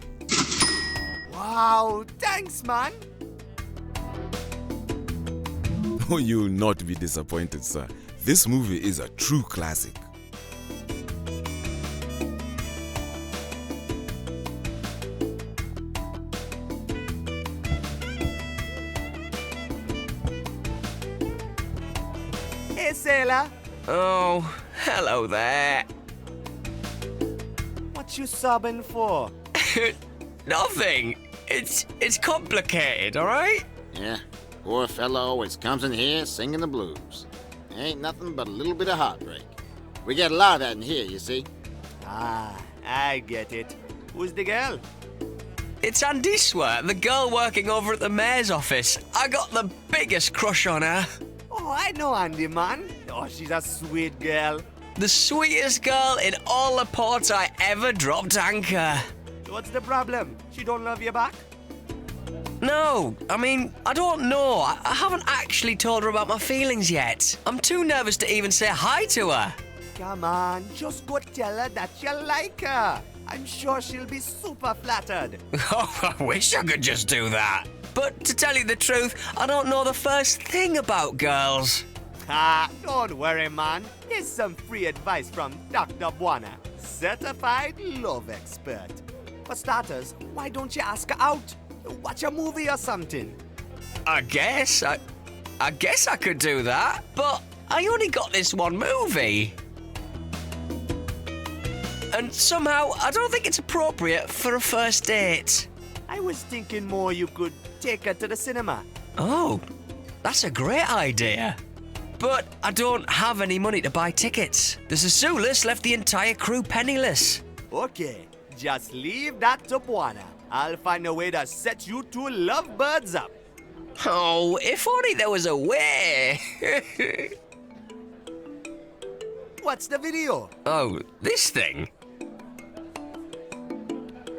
Wow, thanks, man. Oh, you'll not be disappointed, sir. This movie is a true classic. Hey, sailor. Oh, hello there. What you sobbing for? Nothing. It's complicated, all right? Yeah, poor fella always comes in here singing the blues. Ain't nothing but a little bit of heartbreak. We get a lot of that in here, you see. Ah, I get it. Who's the girl? It's Andiswa, the girl working over at the mayor's office. I got the biggest crush on her. Oh, I know Andy, man. Oh, she's a sweet girl. The sweetest girl in all the ports I ever dropped anchor. What's the problem? She don't love you back? No, I mean, I don't know. I haven't actually told her about my feelings yet. I'm too nervous to even say hi to her. Come on, just go tell her that you like her. I'm sure she'll be super flattered. Oh, I wish I could just do that. But to tell you the truth, I don't know the first thing about girls. Ah, don't worry, man. Here's some free advice from Dr. Buana, certified love expert. For starters, why don't you ask her out? Watch a movie or something. I guess I could do that, but I only got this one movie. And somehow, I don't think it's appropriate for a first date. I was thinking more you could take her to the cinema. Oh, that's a great idea. But I don't have any money to buy tickets. The Sassulas left the entire crew penniless. Okay, just leave that to Buana. I'll find a way to set you two lovebirds up. Oh, if only there was a way. What's the video? Oh, this thing?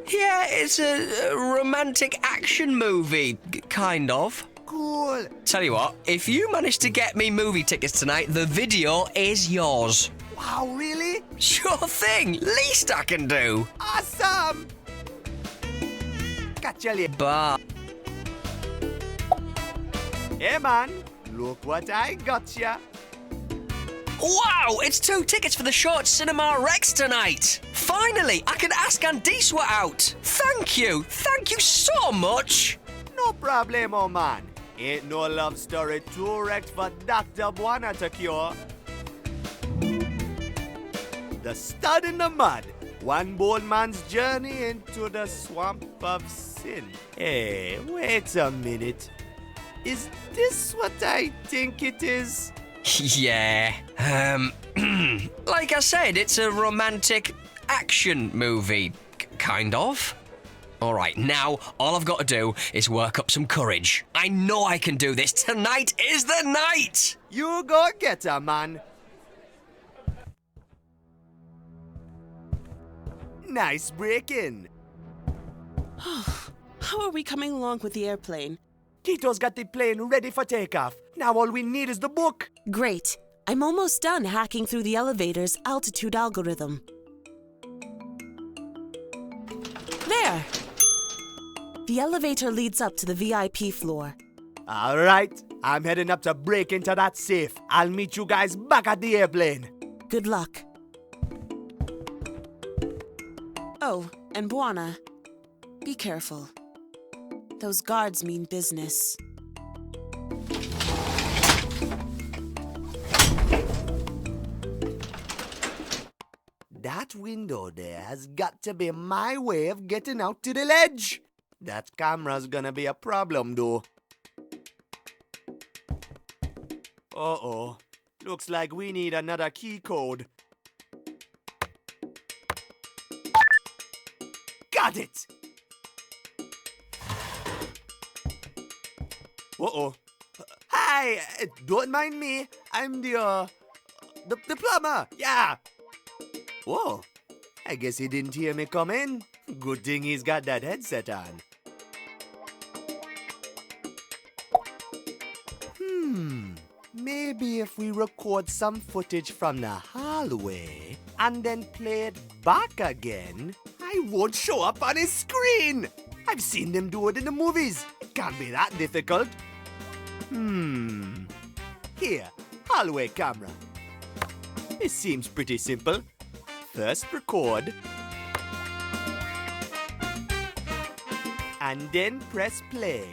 Yeah, it's a romantic action movie, kind of. Cool. Tell you what, if you manage to get me movie tickets tonight, the video is yours. Wow, really? Sure thing. Least I can do. Awesome. Catch you later. Bye. Hey, man. Look what I got ya. Wow, it's 2 tickets for the short Cinema Rex tonight. Finally, I can ask Andiswa out. Thank you so much. No problemo, man. Ain't no love story too wrecked for Dr. Buana to cure. The Stud in the Mud. One bold man's journey into the swamp of sin. Hey, wait a minute. Is this what I think it is? Yeah. Like I said, it's a romantic action movie. Kind of. Alright, now all I've got to do is work up some courage. I know I can do this. Tonight is the night! You go get her, man. Nice break-in. How are we coming along with the airplane? Kito's got the plane ready for takeoff. Now all we need is the book. Great. I'm almost done hacking through the elevator's altitude algorithm. There! The elevator leads up to the VIP floor. All right, I'm heading up to break into that safe. I'll meet you guys back at the airplane. Good luck. Oh, and Buana, be careful. Those guards mean business. That window there has got to be my way of getting out to the ledge. That camera's gonna be a problem, though. Uh-oh. Looks like we need another key code. Got it! Uh-oh. Hi! Don't mind me. I'm the plumber. Yeah. Whoa. I guess he didn't hear me come in. Good thing he's got that headset on. Maybe if we record some footage from the hallway and then play it back again, I won't show up on his screen. I've seen them do it in the movies. It can't be that difficult. Here, hallway camera. It seems pretty simple. First record, and then press play.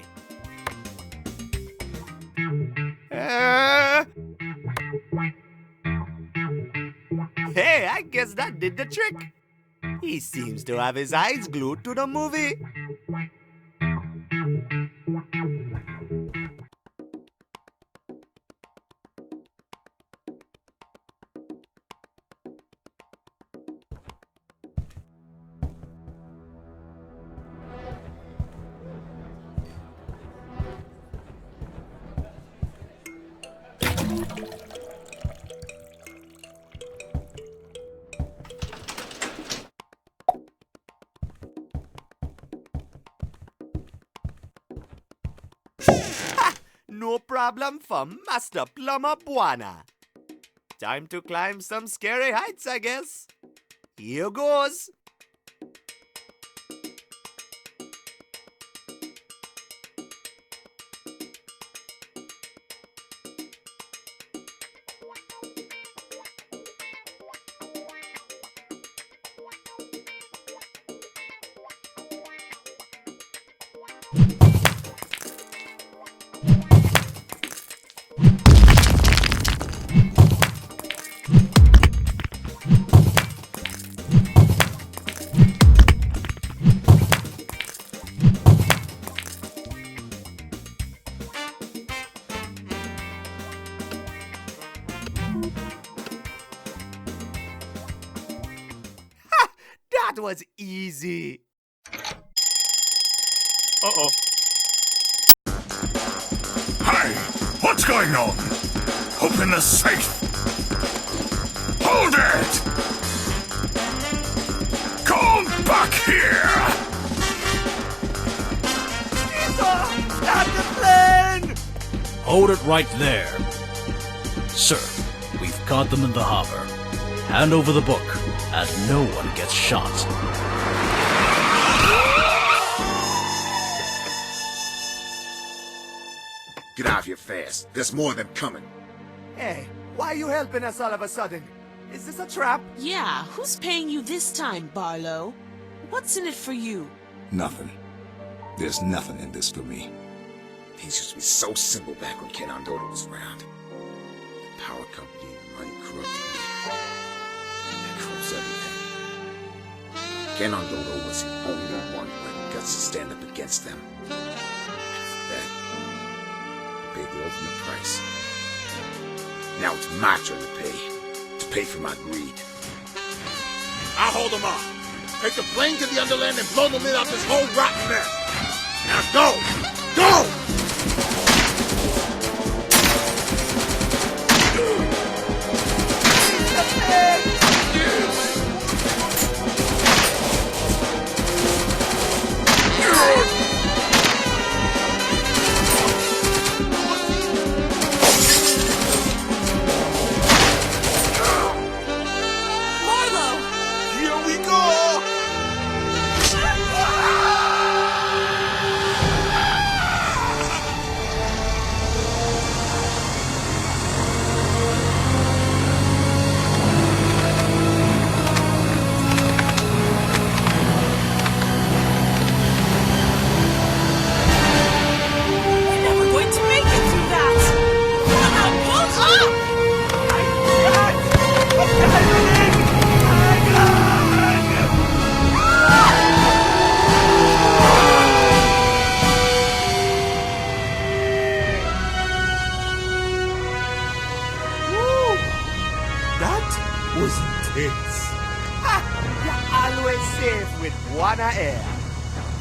Hey, I guess that did the trick. He seems to have his eyes glued to the movie. No problem for Master Plumber Buana. Time to climb some scary heights, I guess. Here goes. That was easy. Uh-oh. Hey, what's going on? Open the safe. Hold it! Come back here! Stop the plane! Hold it right there. Sir, we've caught them in the harbor. Hand over the book, and no one gets shot. Get out of here fast. There's more of them coming. Hey, Why are you helping us all of a sudden? Is this a trap? Yeah, who's paying you this time, Barlow? What's in it for you? Nothing. There's nothing in this for me. Things used to be so simple back when Ken Ondodo was around. The power company and money corrupted me. That corrupts everything. Ken Ondodo was the only one who had guts to stand up against them. After that, I paid the ultimate price. Now it's my turn to pay for my greed. I'll hold them off. Take the plane to the Underland and blow the lid off this whole rotten mess. Now go! Go!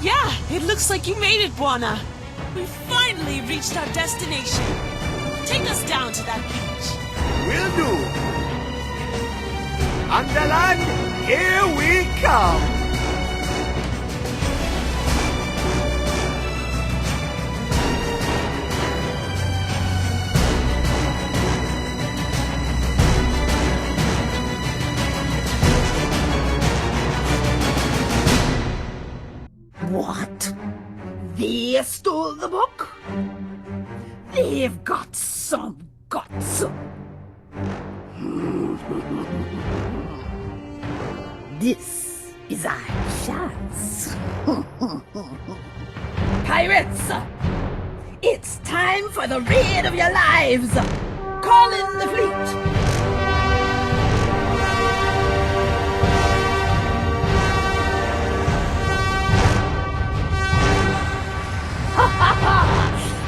Yeah, it looks like you made it, Buana. We finally reached our destination. Take us down to that beach. Will do. Underland, here we come. What? They stole the book? They've got some guts. This is our chance. Pirates! It's time for the raid of your lives! Call in the fleet!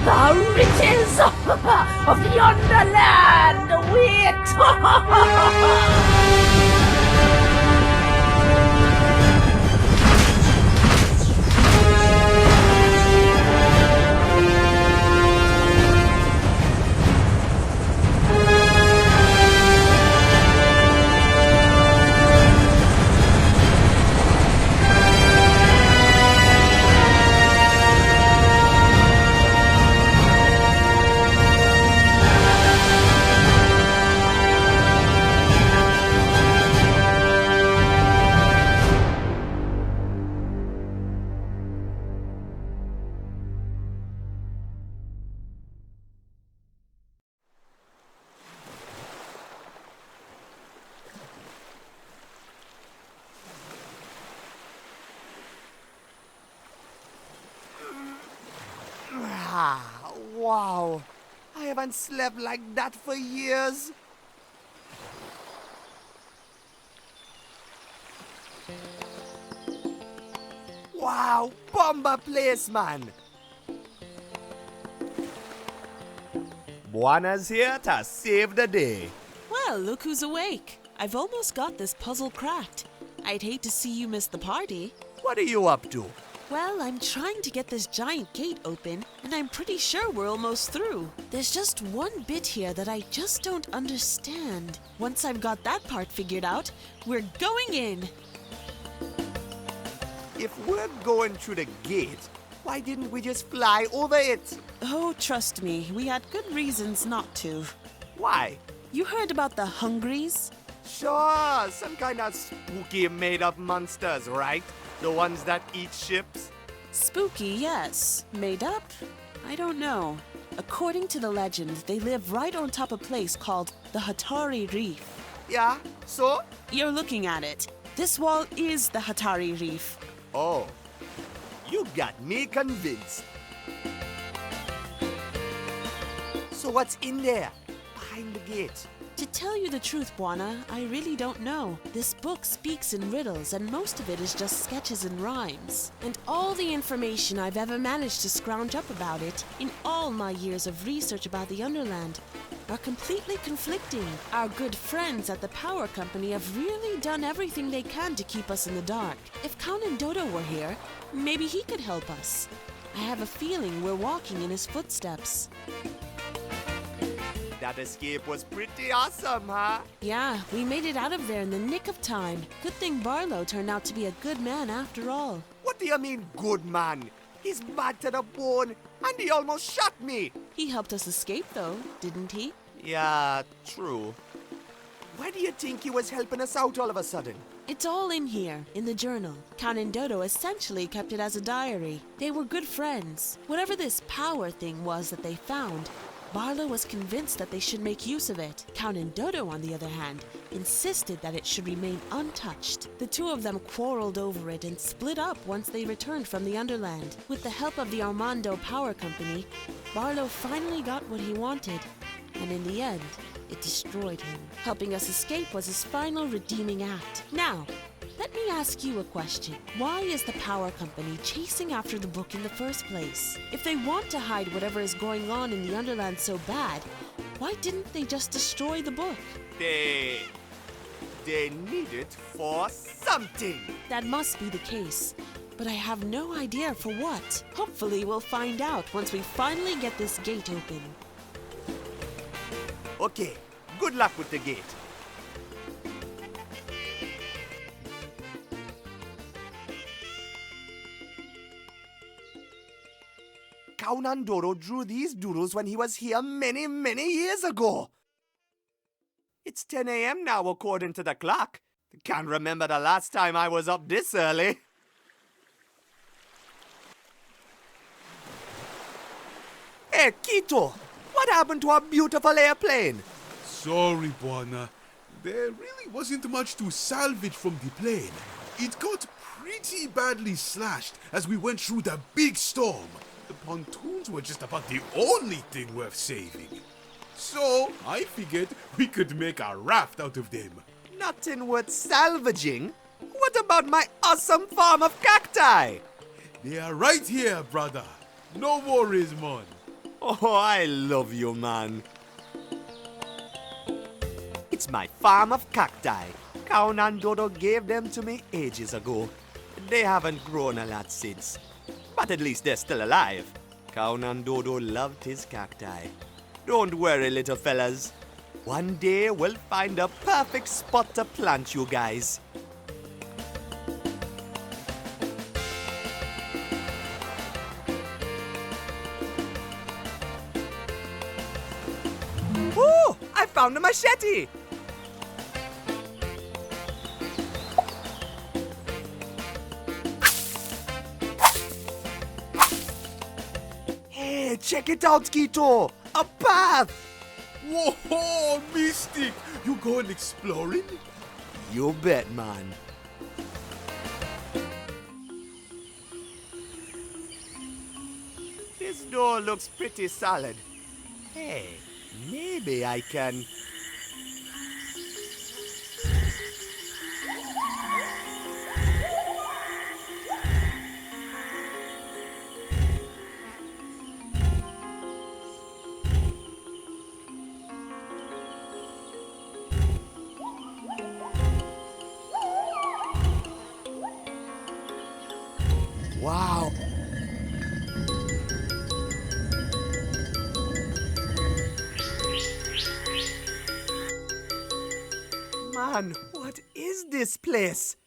The riches of the Underland await! Wow, I haven't slept like that for years. Wow, bomber place, man. Buana's here to save the day. Well, look who's awake. I've almost got this puzzle cracked. I'd hate to see you miss the party. What are you up to? Well, I'm trying to get this giant gate open, and I'm pretty sure we're almost through. There's just one bit here that I just don't understand. Once I've got that part figured out, we're going in. If we're going through the gate, why didn't we just fly over it? Oh, trust me, we had good reasons not to. Why? You heard about the Hungries? Sure, some kind of spooky made-up monsters, right? The ones that eat ships? Spooky, yes. Made up? I don't know. According to the legend, they live right on top of a place called the Hatari Reef. Yeah, so? You're looking at it. This wall is the Hatari Reef. Oh, you got me convinced. So what's in there, behind the gate? To tell you the truth, Buana, I really don't know. This book speaks in riddles, and most of it is just sketches and rhymes. And all the information I've ever managed to scrounge up about it, in all my years of research about the Underland, are completely conflicting. Our good friends at the power company have really done everything they can to keep us in the dark. If Count and Dodo were here, maybe he could help us. I have a feeling we're walking in his footsteps. That escape was pretty awesome, huh? Yeah, we made it out of there in the nick of time. Good thing Barlow turned out to be a good man after all. What do you mean, good man? He's bad to the bone, and he almost shot me. He helped us escape, though, didn't he? Yeah, true. Why do you think he was helping us out all of a sudden? It's all in here, in the journal. Count and Dodo essentially kept it as a diary. They were good friends. Whatever this power thing was that they found, Barlow was convinced that they should make use of it. Count and Dodo, on the other hand, insisted that it should remain untouched. The two of them quarreled over it and split up once they returned from the Underland. With the help of the Armando Power Company, Barlow finally got what he wanted, and in the end, it destroyed him. Helping us escape was his final redeeming act. Now, let me ask you a question. Why is the power company chasing after the book in the first place? If they want to hide whatever is going on in the Underland so bad, why didn't they just destroy the book? They need it for something. That must be the case, but I have no idea for what. Hopefully we'll find out once we finally get this gate open. Okay, good luck with the gate. Count and Dodo drew these doodles when he was here many, many years ago. It's 10 a.m. now, according to the clock. Can't remember the last time I was up this early. Hey, Quito, what happened to our beautiful airplane? Sorry, Buana. There really wasn't much to salvage from the plane. It got pretty badly slashed as we went through the big storm. The pontoons were just about the only thing worth saving. So, I figured we could make a raft out of them. Nothing worth salvaging? What about my awesome farm of cacti? They are right here, brother. No worries, man. Oh, I love you, man. It's my farm of cacti. Count and Dodo gave them to me ages ago. They haven't grown a lot since. But at least they're still alive. Count and Dodo loved his cacti. Don't worry, little fellas. One day we'll find a perfect spot to plant you guys. Oh, I found a machete! Hey, check it out, Quito! A path! Whoa, Mystic! You going exploring? You bet, man. This door looks pretty solid. Hey, maybe I can... Wow. Man, what is this place?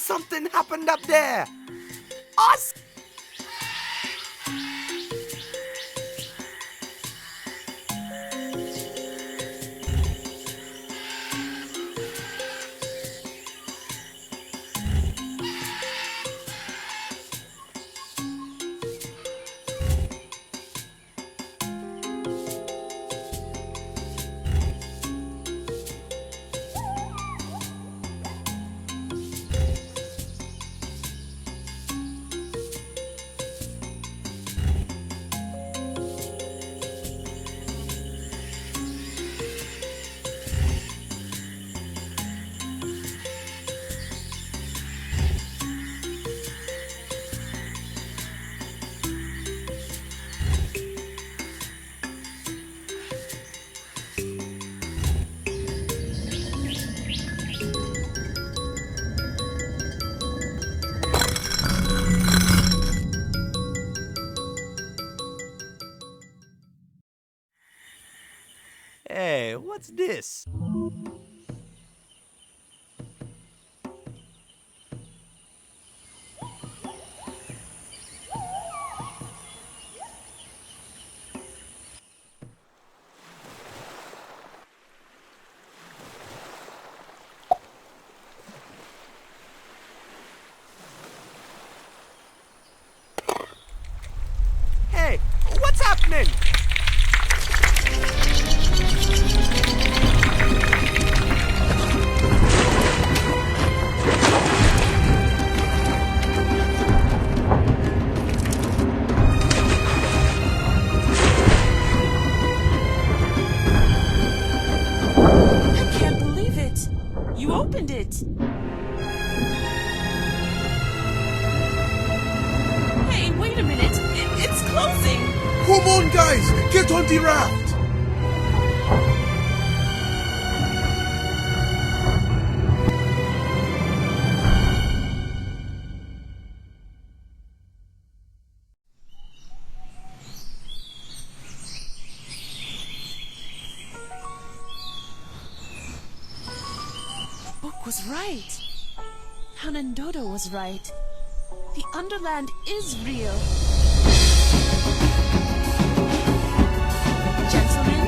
Something happened up there. Us. Hey, what's this? Hey, what's happening? I can't believe it. You opened it. Hey, wait a minute. It's closing. Come on, guys! Get on the raft! Book was right. Hanandodo was right. The Underland is real. Gentlemen,